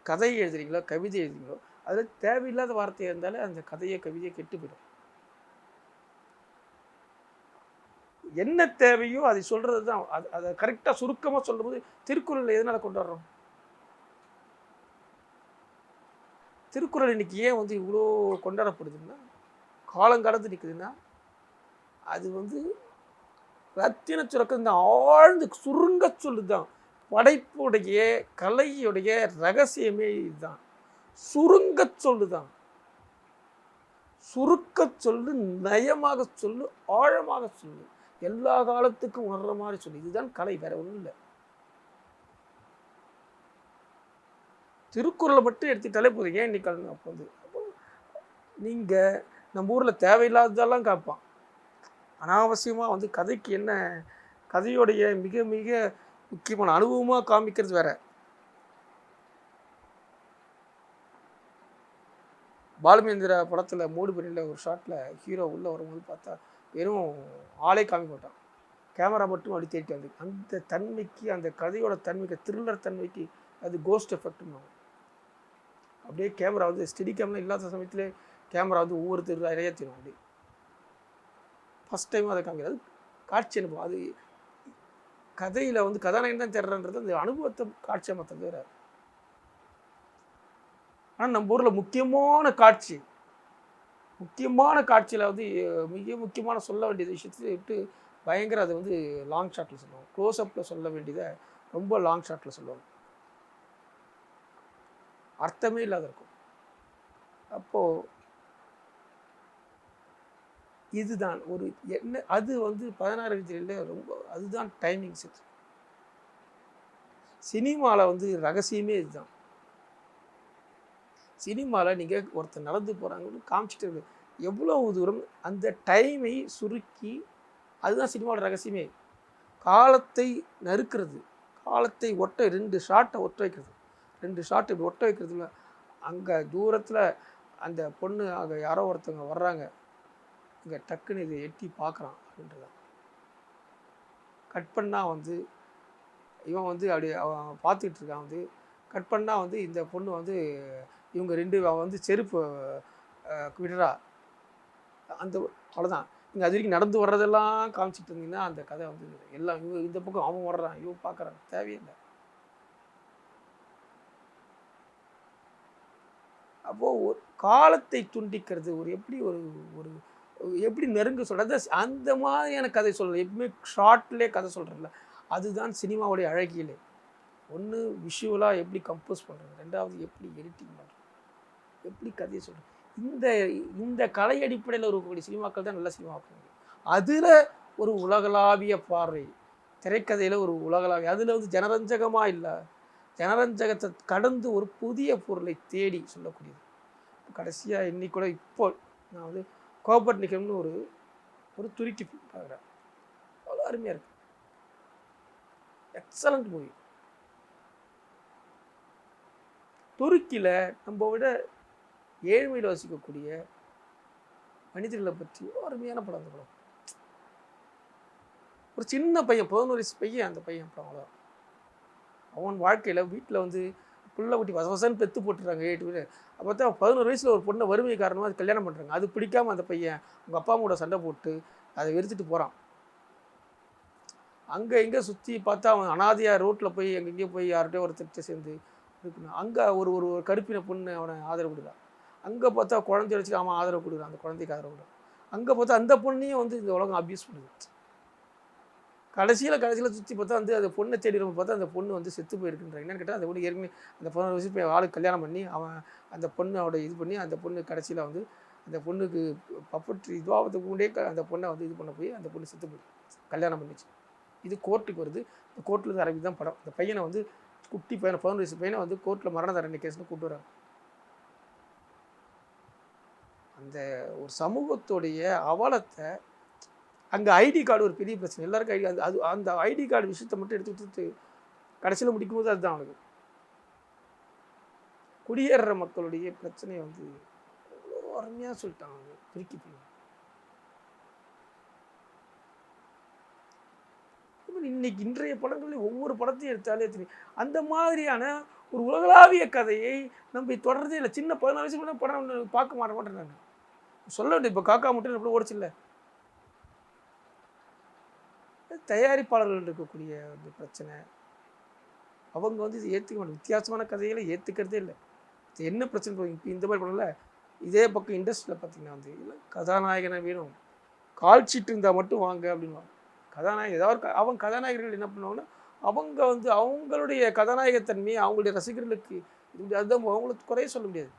கதை எழுதுறீங்களோ கவிதை எழுதுறீங்களோ அதில் தேவையில்லாத வார்த்தையாக இருந்தாலே அந்த கவிதையை கெட்டு போயிடும். என்ன தேவையோ அதை சொல்கிறது தான். அதை கரெக்டாக சுருக்கமாக சொல்லும்போது திருக்குறள் எதனால் கொண்டு வர்றோம்? திருக்குறள் இன்னைக்கு ஏன் வந்து இவ்வளோ கொண்டாடப்படுதுன்னா, காலங்காலத்து நிற்குதுன்னா, அது வந்து ரத்தின சுரக்கம் தான், ஆழ்ந்து சுருங்க சொல்லுதான். படைப்புடைய கலையுடைய ரகசியமே இதுதான். சுருங்க சொல்லுதான். சுருக்க சொல்லு, நயமாக சொல்லு, ஆழமாக சொல்லு. எல்லா காலத்துக்கும் உணர்ற மாதிரி சொல்லி, இதுதான் கலை, வேற ஒன்றும் இல்லை. திருக்குறளை மட்டும் எடுத்துக்கிட்டாலே போதும். ஏன் இன்னைக்கு அப்போ வந்து அப்போ நீங்கள் நம்ம ஊரில் தேவையில்லாததெல்லாம் காப்பான், அனாவசியமாக வந்து கதைக்கு என்ன, கதையோடைய மிக மிக முக்கியமான அனுபவமாக காமிக்கிறது வேற. பாலுமேந்திரா படத்தில் மூடுபனியில் ஒரு ஷாட்டில் ஹீரோ உள்ளே வரும்போது பார்த்தா வெறும் ஆளே காமிக்க மாட்டான், கேமரா மட்டும் அப்படி தேடி வந்து அந்த தன்மைக்கு, அந்த கதையோட தன்மைக்கு, த்ரில்லர் தன்மைக்கு அது கோஸ்ட் எஃபெக்ட்னு. அப்படியே கேமரா வந்து ஸ்டெடி கேமரா இல்லாத சமயத்தில் கேமரா வந்து ஒவ்வொருத்தர் நிறைய தரும். அப்படி ஃபஸ்ட் டைம் அதை காமிக்கிறது காட்சி அனுபவம். அது கதையில் வந்து கதாநாயகன் தான் தேடுறன்றது அந்த அனுபவத்தை காட்சி அமைத்தது வேறு. ஆனால் நம்ம ஊரில் முக்கியமான காட்சியில் வந்து மிக முக்கியமான சொல்ல வேண்டியது விஷயத்தை விட்டு பயங்கர அதை வந்து லாங் ஷாட்டில் சொல்லுவாங்க, க்ளோஸ்அப்பில் சொல்ல வேண்டியதை ரொம்ப லாங் ஷாட்டில் சொல்லுவாங்க, அர்த்தமே இல்லாத இருக்கும். அப்போது இதுதான் ஒரு என்ன, அது வந்து 16 விதியில் ரொம்ப அதுதான் டைமிங்ஸ். சினிமாவில் வந்து ரகசியமே இதுதான். சினிமாவில் நீங்கள் ஒருத்தர் நடந்து போகிறாங்கன்னு காமிச்சிட்டு இருக்கு, எவ்வளோ தூரம் அந்த டைமை சுருக்கி, அதுதான் சினிமாவோட ரகசியமே. காலத்தை நறுக்கிறது, காலத்தை ஒட்ட 2 ஷாட்டை ஒட்ட வைக்கிறது, 2 ஷாட் இப்படி ஒட்ட வைக்கிறதுல அங்கே தூரத்தில் அந்த பொண்ணு அங்கே யாரோ ஒருத்தவங்க வர்றாங்க, இங்கே டக்குன்னு இதை எட்டி பார்க்குறான் அப்படின்றதான். கட் பண்ணால் வந்து இவன் வந்து அப்படி அவன் பார்த்துக்கிட்டு இருக்கான், வந்து கட் பண்ணால் வந்து இந்த பொண்ணு வந்து இவங்க 2 வந்து செருப்பு விடுறா, அந்த அவ்வளோதான். நீங்கள் அது வரைக்கும் நடந்து வர்றதெல்லாம் காமிச்சிட்டு இருந்தீங்கன்னா அந்த கதை வந்து எல்லாம் இவன் இந்த பக்கம் அவன் வர்றான், இவன் பார்க்குறான், தேவையில்லை. அப்போது ஒரு காலத்தை துண்டிக்கிறது, ஒரு எப்படி ஒரு ஒரு எப்படி நெருங்க சொல்கிறது, அந்த மாதிரியான கதை சொல்கிறது. எப்பவுமே ஷார்ட்லேயே கதை சொல்கிறதில்ல, அதுதான் சினிமாவுடைய அழகியலே. ஒன்று விஷுவலாக எப்படி கம்போஸ் பண்ணுறது, 2வது எப்படி எடிட்டிங் பண்ணுறது, எப்படி கதையை சொல்கிறது. இந்த கலை அடிப்படையில் இருக்கக்கூடிய சினிமாக்கள் தான் நல்ல சினிமாக்கள். அதில் ஒரு உலகளாவிய பார்வை, திரைக்கதையில் ஒரு உலகளாவிய, அதில் வந்து ஜனரஞ்சகமாக இல்லை, ஜனரஞ்சகத்தை கடந்து ஒரு புதிய பொருளை தேடி சொல்லக்கூடியது. கடைசியாக இன்னைக்கு கூட இப்போ நான் வந்து கோபர்நிக்கம்னு ஒரு துருக்கி பார்க்குறேன், அவ்வளோ அருமையாக இருக்கு, எக்ஸலண்ட் மூவி. துருக்கியில் நம்ம விட ஏழ்மையில் வசிக்கக்கூடிய மனிதர்களை பற்றி அருமையான படம். அந்த படம் ஒரு சின்ன பையன், 11 வயசு பையன், அந்த பையன் படம் அவ்வளோ. அவன் வாழ்க்கையில் வீட்டில் வந்து புள்ள குட்டி வசவசன்னு பெற்று போட்டுறாங்க 8 பேர். அப்போ தான் 11 வயசில் ஒரு பொண்ணை வறுமை காரணமாக அது கல்யாணம் பண்ணுறாங்க. அது பிடிக்காமல் அந்த பையன் அவங்க அப்பா அம்மாவோட சண்டை போட்டு அதை வெறுத்துட்டு போகிறான். அங்கே எங்கே சுற்றி பார்த்தா அவன் அனாதையாக ரோட்டில் போய் எங்கெங்கேயோ போய் யார்கிட்டயோ ஒருத்தர்கிட்ட சேர்ந்து இருக்கணும். அங்கே ஒரு ஒரு கருப்பின பொண்ணு அவனை ஆதரவு கொடுக்குறான். அங்கே பார்த்தா குழந்தைய வச்சுட்டு அவன் ஆதரவு கொடுக்குறான், அந்த குழந்தைக்கு ஆதரவு கொடுக்குறான். அங்கே பார்த்தா அந்த பொண்ணையும் வந்து இந்த உலகம் அப்யூஸ் பண்ணுது. கடைசியில் சுற்றி பார்த்தா வந்து அந்த பொண்ணை தேடி ரொம்ப பார்த்தா அந்த பொண்ணு வந்து செத்து போயிருக்குன்றாங்க. என்னென்னு கேட்டால் அந்த பொண்ணு ஏற்கனவே அந்த 11 வயசு போய் ஆளுக்கு கல்யாணம் பண்ணி அவன் அந்த பொண்ணோட இது பண்ணி அந்த பொண்ணு கடைசியில் வந்து அந்த பொண்ணுக்கு பப்பட்டு இதுவாகிறதுக்கு முன்னே அந்த பொண்ணை வந்து இது பண்ண போய் அந்த பொண்ணு செத்து போய் கல்யாணம் பண்ணிச்சு. இது கோர்ட்டுக்கு வருது. இந்த கோர்ட்டில் ஆரம்பி தான் படம். அந்த பையனை வந்து குட்டி பையனை 11 வயசு பையனை வந்து கோர்ட்டில் மரண தண்டனை கேஸ்னு கூப்பிட்டு வராங்க. அந்த ஒரு சமூகத்துடைய அவலத்தை அங்கே ஐடி கார்டு ஒரு பெரிய பிரச்சனை, எல்லாருக்கும் ஐடி. அது அந்த ஐடி கார்டு விஷயத்தை மட்டும் எடுத்துக்கிட்டு கடைசியில் முடிக்கும்போது அதுதான் அவனுக்கு குடியேறுற மக்களுடைய பிரச்சனையை வந்து அவ்வளோ அருமையாக சொல்லிட்டாங்க பிரிக்கி போய். இன்னைக்கு இன்றைய படங்களில் ஒவ்வொரு படத்தையும் எடுத்தாலே தெரியும் அந்த மாதிரியான ஒரு உலகளாவிய கதையை நம்ம தொடர்றதே இல்லை. சின்ன 14 வயசு படம் பார்க்க மாட்டேன் சொல்ல வேண்டிய. இப்போ காக்கா முட்டை எப்படி ஓடிச்சு இல்லை, தயாரிப்பாளர்கள் இருக்கக்கூடிய ஒரு பிரச்சனை. அவங்க வந்து இது ஏற்றுக்க மாட்டாங்க, வித்தியாசமான கதைகளை ஏற்றுக்கிறதே இல்லை. என்ன பிரச்சனை இப்போ இந்த மாதிரி படம்ல இதே பக்கம் இண்டஸ்ட்ரியில் பார்த்திங்கன்னா வந்து இல்லை கதாநாயகனை வேணும், கால்ஷீட் இருந்தால் மட்டும் வாங்க அப்படின்வாங்க. கதாநாயகன் ஏதாவது அவங்க கதாநாயகர்கள் என்ன பண்ணுவாங்கன்னா அவங்க வந்து அவங்களுடைய கதாநாயகத்தன்மையை அவங்களுடைய ரசிகர்களுக்கு இது அதுதான் அவங்களுக்கு குறைய சொல்ல முடியாது.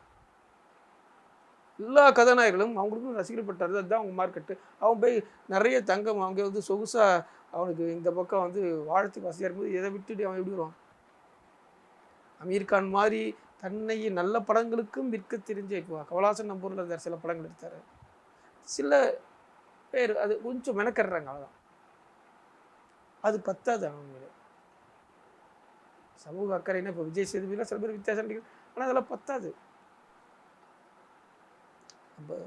எல்லா கதாநாயகர்களும் அவங்களுக்கும் ரசிகர் பட்டார். அதுதான் அவங்க மார்க்கெட்டு. அவன் போய் நிறைய தங்கம் அவங்க வந்து சொகுசாக அவனுக்கு இந்த பக்கம் வந்து வாழத்துக்கு வசதியாக இருக்கும்போது எதை விட்டுட்டு அவன் எப்படி வருவான்? அமீர் கான் மாதிரி தன்னை நல்ல படங்களுக்கும் விற்க தெரிஞ்ச கமலஹாசன் நம்ம ஊரில் இருந்தார், சில படங்கள் எடுத்தார். சில பேர் அது கொஞ்சம் மெனக்கடுறாங்க, அவ்வளோதான். அது பத்தாது அவங்க சமூக அக்கறைன்னா. இப்போ விஜய் சேதுபதிலாம் சில பேர் வித்தியாசம் நடிக்கிறாங்க, ஆனால் அதெல்லாம் பத்தாது. நம்ம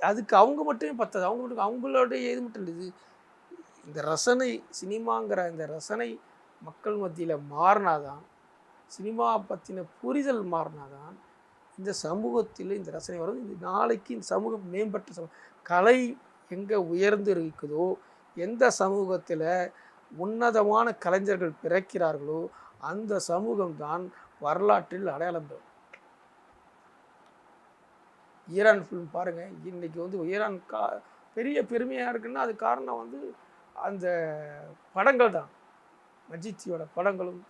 அதுக்கு அவங்க மட்டுமே பத்தாது. அவங்க மட்டும் அவங்களோடைய இது மட்டும் இல்லை. இந்த ரசனை, சினிமாங்கிற இந்த ரசனை மக்கள் மத்தியில் மாறினாதான், சினிமா பற்றின புரிதல் மாறினாதான் இந்த சமூகத்தில் இந்த ரசனை வரும். இந்த நாளைக்கு இந்த சமூகம் மேம்பட்ட சமூகம். கலை எங்கே உயர்ந்து இருக்குதோ, எந்த சமூகத்தில் உன்னதமான கலைஞர்கள் பிறக்கிறார்களோ அந்த சமூகம்தான் வரலாற்றில் அடையாளம் பெறும். ஈரான் ஃபிலிம் பாருங்கள், இன்றைக்கி வந்து ஈரான் பெரிய பெருமையாக இருக்குன்னா அது காரணம் வந்து அந்த படங்கள் தான். மஜித்தியோட படங்களும்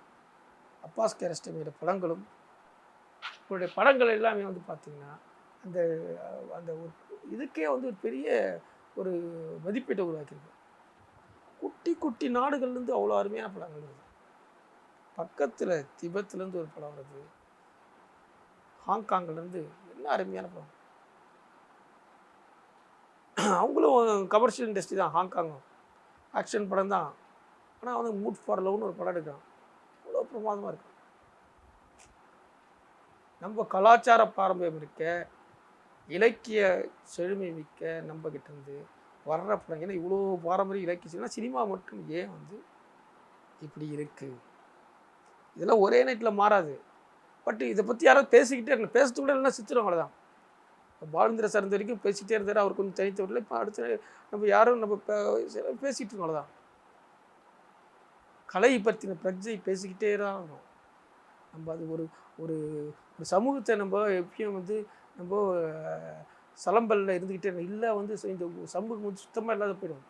அப்பாஸ் கியாரஸ்டமியோட படங்களும் அவருடைய படங்கள் எல்லாமே வந்து பார்த்திங்கன்னா அந்த அந்த ஒரு இதுக்கே வந்து ஒரு பெரிய ஒரு மதிப்பீட்டை உருவாக்கியிருக்கு. குட்டி குட்டி நாடுகள்லேருந்து அவ்வளோ அருமையான படங்கள் வருது. பக்கத்தில் திபெத்லேருந்து ஒரு படம் வருது, ஹாங்காங்லேருந்து என்ன அருமையான படம். அவங்களும் கமர்ஷியல் இண்டஸ்ட்ரி தான், ஹாங்காங்கும் ஆக்ஷன் படம் தான். ஆனால் வந்து மூட் ஃபார் லவ்னு ஒரு படம் எடுக்கிறான், அவ்வளோ பிரமாதமாக இருக்கு. நம்ம கலாச்சார பாரம்பரியம் இருக்க, இலக்கிய செழுமை மிக்க நம்ம கிட்டேருந்து வர்ற படம். ஏன்னா இவ்வளோ பாரம்பரிய இலக்கிய செழுமை சினிமா மட்டும் ஏன் வந்து இப்படி இருக்குது? இதெல்லாம் ஒரே நைட்டில் மாறாது. பட் இதை பற்றி யாராவது பேசிக்கிட்டே இருக்கணும். பேசுறது கூட இல்லைன்னா சித்திரம் அவ்வளோதான். பாலுந்திர சார் இருந்த வரைக்கும் பேசிக்கிட்டே இருந்தார், அவர் கொஞ்சம் தனித்தவரில். இப்போ அடுத்து நம்ம யாரும் நம்ம பேசிகிட்டு இருக்கோம், அவ்வளோதான். கலை பற்றின பிரஜை பேசிக்கிட்டே தான் இருக்கணும். நம்ம அது ஒரு ஒரு ஒரு சமூகத்தை நம்ம எப்பயும் வந்து நம்ம சலம்பலில் இருந்துக்கிட்டே இல்லை வந்து இந்த சமூகம் வந்து சுத்தமாக இல்லாத போயிடும்.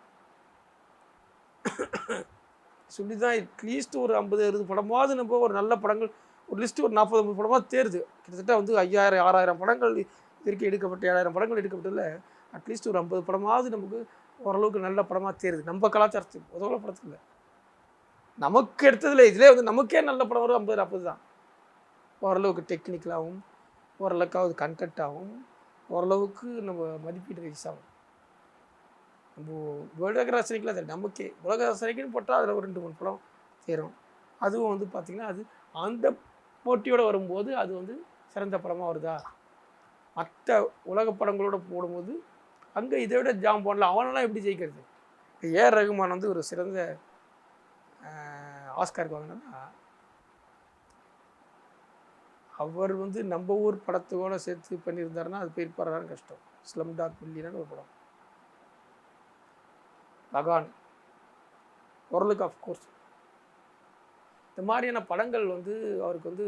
சொல்லி தான் அட்லீஸ்ட் ஒரு 50-60 படமாவது நம்ம ஒரு நல்ல படங்கள் ஒரு லிஸ்ட்டு ஒரு 40-50 படமாக தேருது. கிட்டத்தட்ட வந்து 5000-6000 படங்கள் இதற்கு எடுக்கப்பட்ட 7000 படங்கள் எடுக்கப்பட்டதில் அட்லீஸ்ட் ஒரு 50 படமாவது நமக்கு ஓரளவுக்கு நல்ல படமாக தேருது. நம்ம கலாச்சாரத்துக்கு உதவ படத்தில் நமக்கு எடுத்ததில் இதிலே வந்து நமக்கே நல்ல படம் வரும் 50-40 தான். ஓரளவுக்கு டெக்னிக்கலாகவும் ஓரளவுக்காவது கண்டென்ட்டாகவும் ஓரளவுக்கு நம்ம மதிப்பீடு ரைஸ் ஆகும். நம்ம உலக ரசனைக்குலாம் அது நமக்கே உலக ரசனைக்குன்னு போட்டால் அதில் ஒரு 2-3 படம் சேரும். அதுவும் வந்து பார்த்திங்கன்னா அது அந்த போட்டியோடு வரும்போது அது வந்து சிறந்த படமாக வருதா? மற்ற உலக படங்களோடு போடும்போது அங்கே இதை விட ஜாம்பவானில் அவனெல்லாம் எப்படி ஜெயிக்கிறது? இப்போ ஏஆர் ரகுமான் வந்து ஒரு சிறந்த ஆஸ்காருக்கு வாங்கினா அவர் வந்து நம்ம ஊர் படத்தோடு சேர்த்து பண்ணியிருந்தாருன்னா அது போயிருப்பாரான்னு கஷ்டம். ஸ்லம் டாக் மில்லியன்னு ஒரு படம், லகான், ஓரளவுக்கு ஆஃப்கோர்ஸ் இந்த மாதிரியான படங்கள் வந்து அவருக்கு வந்து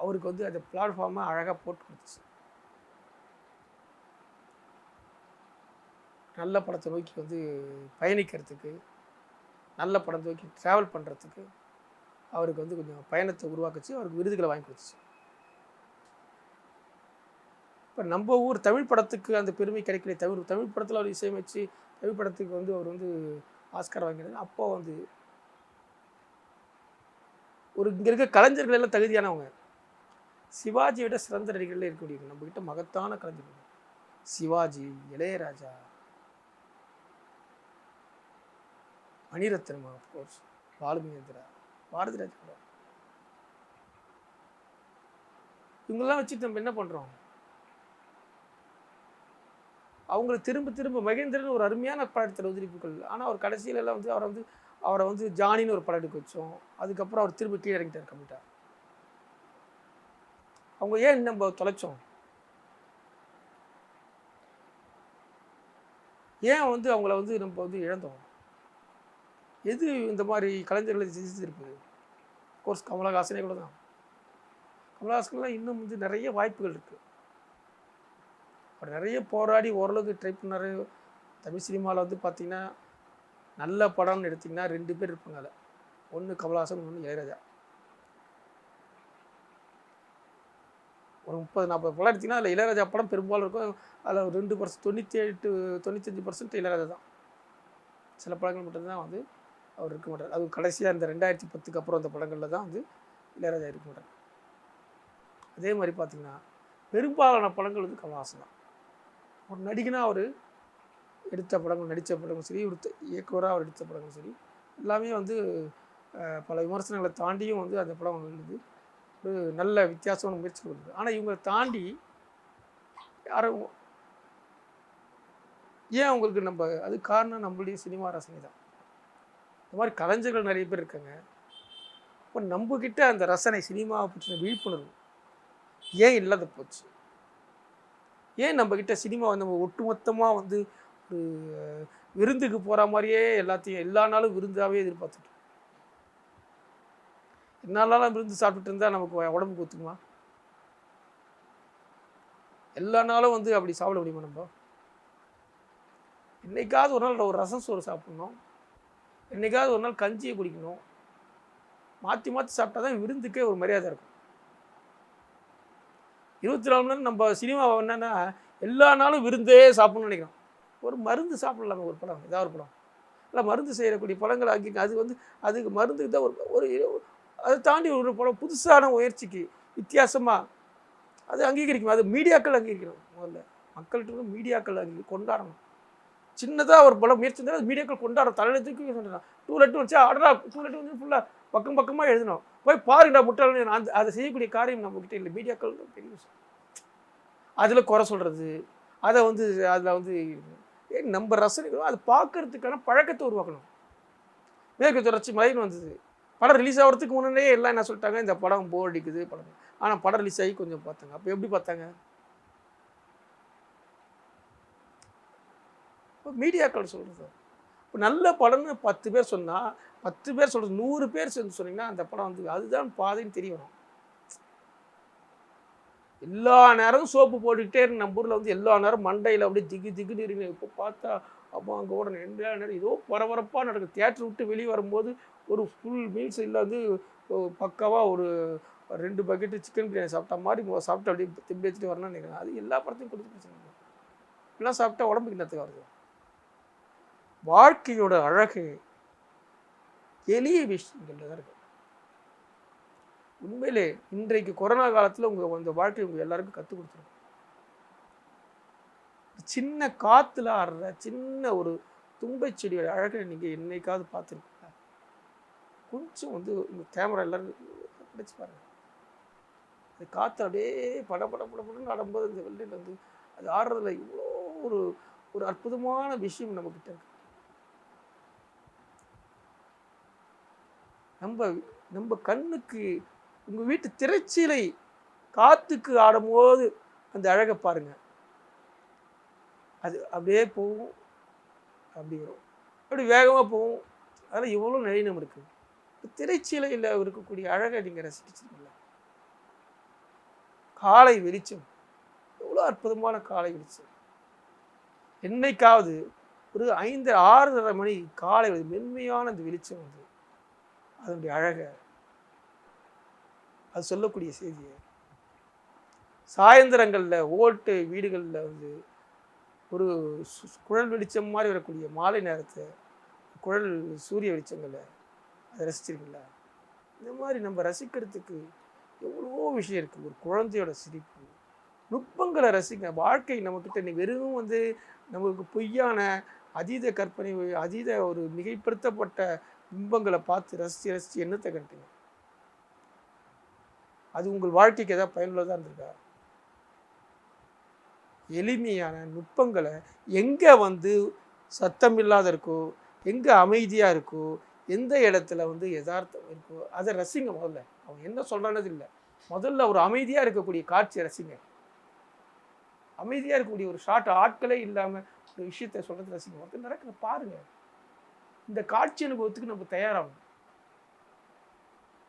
அவருக்கு வந்து அந்த பிளாட்ஃபார்மை அழகாக போட்டு கொடுத்துச்சு. நல்ல படத்தை நோக்கி வந்து பயணிக்கிறதுக்கு, நல்ல படத்தை நோக்கி ட்ராவல் பண்ணுறதுக்கு அவருக்கு வந்து கொஞ்சம் பயணத்தை உருவாக்குச்சு, அவருக்கு விருதுகளை வாங்கி கொடுத்துச்சு. இப்போ நம்ம ஊர் தமிழ் படத்துக்கு அந்த பெருமை கிடைக்கல. தமிழ் படத்தில் அவர் இசையமைச்சு தமிழ் படத்துக்கு வந்து அவர் வந்து ஆஸ்கார் வாங்கினாங்க. அப்போ வந்து ஒரு இங்கே இருக்க கலைஞர்கள் எல்லாம் தகுதியானவங்க. சிவாஜியை விட சிறந்த நடிகர்களே இருக்க முடியும். நம்மக்கிட்ட மகத்தான கலைஞர்கள் சிவாஜி, இளையராஜா, மணிரத்னம், ஆஃப்கோர்ஸ் பாலுமகேந்திரா, பாரதி ராஜா. இவங்கெல்லாம் வச்சுட்டு நம்ம என்ன பண்ணுறோம்? அவங்கள திரும்ப திரும்ப மகேந்திரன் ஒரு அருமையான படத்தில் உதிரிப்புகள். ஆனால் அவர் கடைசியிலலாம் வந்து அவரை வந்து ஜானின்னு ஒரு படம் எடுக்க வச்சோம். அதுக்கப்புறம் அவர் திரும்ப கீழே இறங்கிட்டார் கம்மிட்டார். அவங்க ஏன் நம்ம தொலைச்சோம்? ஏன் வந்து அவங்கள வந்து நம்ம வந்து இழந்தோம்? எது இந்த மாதிரி கலைஞர்களை சிந்திருக்குது? கோர்ஸ் கமலஹாசனே கூட தான். கமலஹாசன்லாம் இன்னும் வந்து நிறைய வாய்ப்புகள் இருக்குது. அவர் நிறைய போராடி ஓரளவுக்கு ட்ரை பண்ணார். தமிழ் சினிமாவில் வந்து பார்த்திங்கன்னா நல்ல படம்னு எடுத்திங்கன்னா 2 பேர் இருப்பாங்க. அதில் ஒன்று கமலஹாசன், ஒன்று இளையராஜா. ஒரு 30-40 படம் எடுத்திங்கன்னா அதில் இளையராஜா படம் பெரும்பாலும் இருக்கும். அதில் ஒரு 2%, 97-95% இளையராஜா தான். சில படங்கள் மட்டும்தான் வந்து அவர் இருக்க மாட்டார். அது கடைசியாக இந்த 2010க்கு அப்புறம் அந்த படங்களில் தான் வந்து இளையராஜா இருக்க மாட்டார். அதே மாதிரி பார்த்திங்கன்னா பெரும்பாலான படங்கள் வந்து கமலஹாசன் தான். ஒரு நடிகனாக அவர் எடுத்த படங்கள், நடித்த படங்களும் சரி, இயக்குவராக அவர் எடுத்த படங்களும் சரி, எல்லாமே வந்து பல விமர்சனங்களை தாண்டியும் வந்து அந்த படம் வந்து ஒரு நல்ல வித்தியாசமான முயற்சி கொடுக்குது. ஆனால் இவங்களை தாண்டி யாரும் ஏன் அவங்களுக்கு நம்ம அது காரணம் நம்மளுடைய சினிமா ரசனை தான். இந்த மாதிரி கலைஞர்கள் நிறைய பேர் இருக்காங்க. இப்போ நம்மக்கிட்ட அந்த ரசனை சினிமாவை பற்றின விழிப்புணர்வு ஏன் இல்லாத போச்சு? ஏன் நம்மக்கிட்ட சினிமா நம்ம ஒட்டுமொத்தமாக வந்து ஒரு விருந்துக்கு போகிற மாதிரியே எல்லாத்தையும் எல்லா நாளும் விருந்தாகவே எதிர்பார்த்துட்டு என்னாலும் விருந்து சாப்பிட்டுட்டு இருந்தால் நமக்கு உடம்புக்கு ஒத்துக்குமா? எல்லா நாளும் வந்து அப்படி சாப்பிட முடியுமா? நம்ம என்னைக்காவது ஒரு நாள் ஒரு ரசம் சோறு சாப்பிட்ணும், என்னைக்காவது ஒரு நாள் கஞ்சியை குடிக்கணும். மாற்றி மாற்றி சாப்பிட்டா தான் விருந்துக்கே ஒரு மரியாதை இருக்கும். 24 மணி நேரம் நம்ம சினிமா என்னென்னா எல்லா நாளும் விருந்தே சாப்பிட்ணும்னு நினைக்கிறோம். ஒரு மருந்து சாப்பிடலாங்க ஒரு படம், ஏதாவது ஒரு படம் இல்லை மருந்து செய்யக்கூடிய படங்கள் ஆக்கி அது வந்து அதுக்கு மருந்துக்கு தான் ஒரு அதை தாண்டி ஒரு படம் புதுசான முயற்சிக்கு வித்தியாசமாக அது அங்கீகரிக்கும். அது மீடியாக்கள் அங்கீகரிக்கணும். முதல்ல மக்கள்கிட்ட மீடியாக்கள் கொண்டாடணும். சின்னதாக ஒரு படம் முயற்சி இருந்தால் அது மீடியாக்கள் கொண்டாடணும். தலைநத்துக்கு சொல்லிடலாம். 2 லெட்டு வச்சா அடரா 2 லெட்டு வந்து ஃபுல்லாக பக்கம் பக்கமாக எழுதணும். போய் பாருங்கடா முட்டாள். அந்த அதை செய்யக்கூடிய காரியம் நம்மக்கிட்ட இல்லை. மீடியாக்கள் பெரிய விஷயம். அதில் குறை சொல்கிறது, அதை வந்து அதில் வந்து நம்ம ரசனைகளும் அதை பார்க்கறதுக்கான பழக்கத்தை உருவாக்கணும். மேற்கு தொடர்ச்சி மலைன்னு வந்தது. படம் ரிலீஸ் ஆகிறதுக்கு முன்னாடியே எல்லாம் என்ன சொல்லிட்டாங்க, இந்த படம் போர் அடிக்குது படம். ஆனால் படம் ரிலீஸ் ஆகி கொஞ்சம் பார்த்தாங்க. அப்போ எப்படி பார்த்தாங்க? இப்போ மீடியாக்கள் சொல்கிறது. இப்போ நல்ல படம்னு 10 பேர் சொன்னால் 10 பேர் சொல்கிறது 100 பேர் சேர்ந்து சொன்னீங்கன்னா அந்த படம் வந்து அதுதான் பாதைன்னு தெரிய வரும். எல்லா நேரமும் சோப்பு போட்டுக்கிட்டே இருக்கு. நம்ம ஊரில் வந்து எல்லா நேரம் மண்டையில் அப்படியே திகுன்னு இருக்கு. இப்போ பார்த்தா அப்போ அங்கே கூட எல்லா நேரம் ஏதோ பரபரப்பாக நடக்குது. தியேட்டர் விட்டு வெளியே வரும்போது ஒரு ஃபுல் மீல்ஸ் இல்லை வந்து பக்காவாக ஒரு 2 பக்கெட்டு சிக்கன் பிரியாணி சாப்பிட்டா மாதிரி சாப்பிட்டு அப்படியே திரும்பி வச்சுட்டு வரணும்னு நினைக்கிறேன். அது எல்லா படத்தையும் கொடுத்து பிரச்சனை இல்லை. இப்படிலாம் சாப்பிட்டா உடம்புக்கு என்னத்துக்கு வருது? வாழ்க்கையோட அழகு எளிய விஷயங்கள்ல தான் இருக்கு. உண்மையிலே இன்றைக்கு கொரோனா காலத்தில் உங்கள் அந்த வாழ்க்கை உங்கள் எல்லாருக்கும் கற்றுக் கொடுத்துருக்கும். சின்ன காற்றுல ஆடுற சின்ன ஒரு தும்பை செடியோட அழகை நீங்கள் என்னைக்காவது பார்த்துருக்கீங்க? கொஞ்சம் வந்து உங்கள் கேமரா எல்லோரும் படிச்சு பாருங்கள். அது காற்று அப்படியே படப்படன்னு ஆடும்போது இந்த வெள்ளையில் வந்து அது ஆடுறதுல இவ்வளோ ஒரு ஒரு அற்புதமான விஷயம் நம்மக்கிட்ட இருக்கு. நம்ம கண்ணுக்கு உங்கள் வீட்டு திரைச்சீலை காற்றுக்கு ஆடும்போது அந்த அழகை பாருங்கள். அது அப்படியே போகும், அப்படி வரும், அப்படி வேகமாக போகும். அதில் எவ்வளோ நளினம் இருக்குது. திரைச்சீலையில் இருக்கக்கூடிய அழகை நீங்கள் ரசிச்சிருக்கீங்களா? காலை வெளிச்சம் எவ்வளோ அற்புதமான காலை வெளிச்சம். என்னைக்காவது ஒரு 5-6:30 மணி காலை மென்மையான அந்த வெளிச்சம் வந்து அதனுடைய அழகை அது சொல்லக்கூடிய செய்தியை சாயந்தரங்களில் ஓட்டு வீடுகளில் வந்து ஒரு குழல் வெளிச்சம் மாதிரி வரக்கூடிய மாலை நேரத்தை குழல் சூரிய வெளிச்சங்களை அதை ரசிச்சிருக்கீங்களா? இந்த மாதிரி நம்ம ரசிக்கிறதுக்கு எவ்வளோ விஷயம் இருக்குது. ஒரு குழந்தையோட சிரிப்பு, நுட்பங்களை ரசிக்க. வாழ்க்கை நம்மக்கிட்ட நீ வெறும் வந்து நமக்கு பொய்யான அதீத கற்பனை, அதீத ஒரு மிகைப்படுத்தப்பட்ட பிம்பங்களை பார்த்து ரசித்து என்னத்தை கண்டுங்க? அது உங்கள் வாழ்க்கைக்கு ஏதாவது பயனுள்ளதாக இருந்திருக்கா? எளிமையான நுட்பங்களை எங்கே வந்து சத்தம் இல்லாத இருக்கோ, எங்கே அமைதியாக இருக்கோ, எந்த இடத்துல வந்து யதார்த்தம் இருக்கோ அதை ரசிங்க. முதல்ல அவன் என்ன சொல்கிறானது இல்லை, முதல்ல ஒரு அமைதியாக இருக்கக்கூடிய காட்சியை ரசிங்க. அமைதியாக இருக்கக்கூடிய ஒரு ஷார்ட் ஆட்களே இல்லாமல் ஒரு விஷயத்தை சொல்கிறது ரசிங்க. முதல்ல நடக்கிற பாருங்கள். இந்த காட்சி அனுபவத்துக்கு நம்ம தயாராகணும்.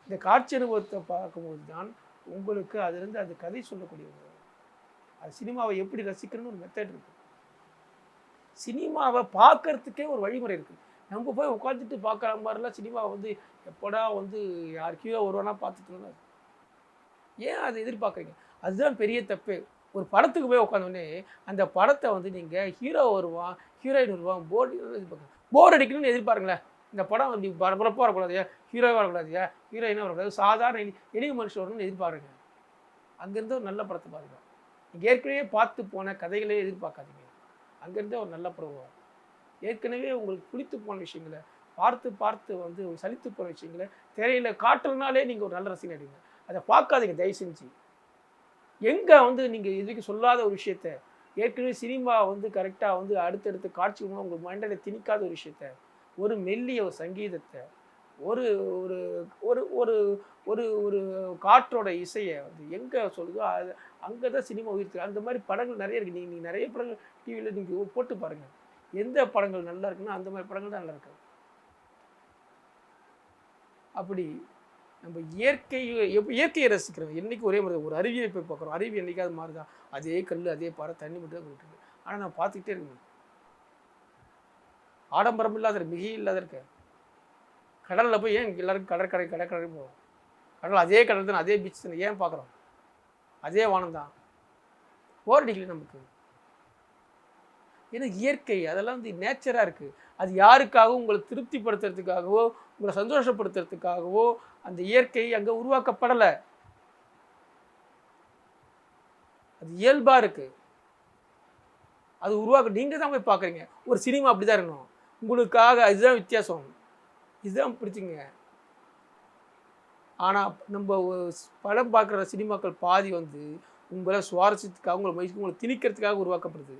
இந்த காட்சி அனுபவத்தை பார்க்கும்போது தான் உங்களுக்கு அதுலேருந்து அந்த கதை சொல்லக்கூடிய அது சினிமாவை எப்படி ரசிக்கணும்னு ஒரு மெத்தட் இருக்குது. சினிமாவை பார்க்கறதுக்கே ஒரு வழிமுறை இருக்குது. நம்ம போய் உட்காந்துட்டு பார்க்குற மாதிரிலாம் சினிமாவை வந்து எப்படா வந்து யார் கீழே வருவானா பார்த்துட்டு ஏன் அதை எதிர்பார்க்குறீங்க? அதுதான் பெரிய தப்பு. ஒரு படத்துக்கு போய் உட்காந்தோடனே அந்த படத்தை வந்து நீங்கள் ஹீரோ வருவான், ஹீரோயின் வருவான், போர் அடிக்கணும்னு எதிர்பாருங்களேன். இந்த படம் வந்து பரபரப்பாக வரக்கூடாதுயா, ஹீரோவாக வரக்கூடாதுயா, ஹீரோயினாக வரக்கூடாது, சாதாரண எளிய மனுஷன் வரணும்னு எதிர்பாருங்க. அங்கேருந்து ஒரு நல்ல படத்தை பாருங்க. நீங்கள் ஏற்கனவே பார்த்து போன கதைகளே எதிர்பார்க்காதீங்க. அங்கேருந்தே ஒரு நல்ல படம் வரும். ஏற்கனவே உங்களுக்கு பிடித்து போன விஷயங்களை பார்த்து பார்த்து வந்து சலித்து போன விஷயங்களை திரையில் காட்டுறதுனாலே நீங்கள் ஒரு நல்ல ரசிகன் அடிங்க. அதை பார்க்காதீங்க தயவு செஞ்சு. எங்கே வந்து நீங்கள் இதுக்கு சொல்லாத ஒரு விஷயத்த, ஏற்கனவே சினிமா வந்து கரெக்டாக வந்து அடுத்தடுத்த காட்சி உங்கள் மைண்டில் திணிக்காத ஒரு விஷயத்த, ஒரு மெல்லிய ஒரு சங்கீதத்தை, ஒரு ஒரு ஒரு ஒரு ஒரு ஒரு காற்றோட இசையை வந்து எங்கே சொல்லுதோ அது அங்கே தான் சினிமா உயிர்த்து. அந்த மாதிரி படங்கள் நிறைய இருக்குது. நீங்கள் நிறைய படங்கள் டிவியில் நீங்கள் போட்டு பாருங்கள். எந்த படங்கள் நல்லா இருக்குன்னா அந்த மாதிரி படங்கள் தான் நல்லா இருக்கு. அப்படி நம்ம இயற்கையை ரசிக்கிறோம். என்றைக்கு ஒரே மாதிரி ஒரு அருவியை போய் பார்க்குறோம். அருவி என்றைக்காவது மாறுதா? அதே கல் அதே பாறை தண்ணி மட்டும் தான் கொடுத்துருக்கு. ஆனால் நான் பார்த்துக்கிட்டே இருக்கேன். ஆடம்பரம் இல்லாத மிக இல்லாத இருக்க கடலில் போய் ஏன் எல்லாருக்கும் கடற்கரை போவோம்? கடல் அதே கடல் தானே, அதே பீச் தானே, ஏன் பார்க்குறோம்? அதே வானம் தான். போர் அடிக்கல நமக்கு. ஏன்னா இயற்கை அதெல்லாம் வந்து நேச்சராக இருக்குது. அது யாருக்காகவும் உங்களை திருப்திப்படுத்துறதுக்காகவோ உங்களை சந்தோஷப்படுத்துறதுக்காகவோ அந்த இயற்கை அங்கே உருவாக்கப்படலை. அது இயல்பாக இருக்குது. அது நீங்கள் தான் போய் பார்க்குறீங்க. ஒரு சினிமா அப்படி தான் இருக்கணும். உங்களுக்காக இதுதான் வித்தியாசம், இதுதான் பிடிச்சிங்க. ஆனால் நம்ம படம் பார்க்குற சினிமாக்கள் பாதி வந்து உங்களை சுவாரஸ்யத்துக்காக உங்களை மகிழ்ச்சி உங்களை திணிக்கிறதுக்காக உருவாக்கப்படுது.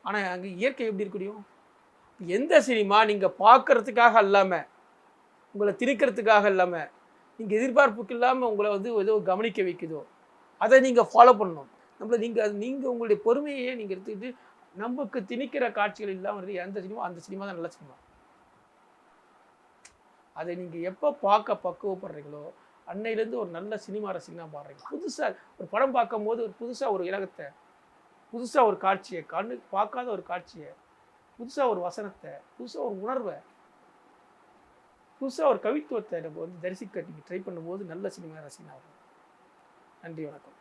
ஆனால் அங்கே இயற்கை எப்படி இருக்க முடியும்? எந்த சினிமா நீங்கள் பார்க்குறதுக்காக இல்லாமல் உங்களை திணிக்கிறதுக்காக இல்லாமல் நீங்கள் எதிர்பார்ப்புக்கு இல்லாமல் உங்களை வந்து ஏதோ கவனிக்க வைக்குதோ அதை நீங்கள் ஃபாலோ பண்ணணும். நீங்கள் உங்களுடைய பொறுமையே நீங்கள் எடுத்துக்கிட்டு நமக்கு திணிக்கிற காட்சிகள் இல்லாமல் அந்த சினிமா தான் நல்ல சினிமா. அதை நீங்கள் எப்போ பார்க்க பக்குவப்படுறீங்களோ அன்னையிலேருந்து ஒரு நல்ல சினிமா ரசிகனாக பாடுறீங்க. புதுசாக ஒரு படம் பார்க்கும் போது ஒரு புதுசாக ஒரு இலகத்தை, புதுசாக ஒரு காட்சியை, கண்ணு பார்க்காத ஒரு காட்சியை, புதுசாக ஒரு வசனத்தை, புதுசாக ஒரு உணர்வை, புதுசாக ஒரு கவித்துவத்தை நம்ம வந்து தரிசிக்க ட்ரை பண்ணும்போது நல்ல சினிமா ரசிகனாக இருக்கும். நன்றி, வணக்கம்.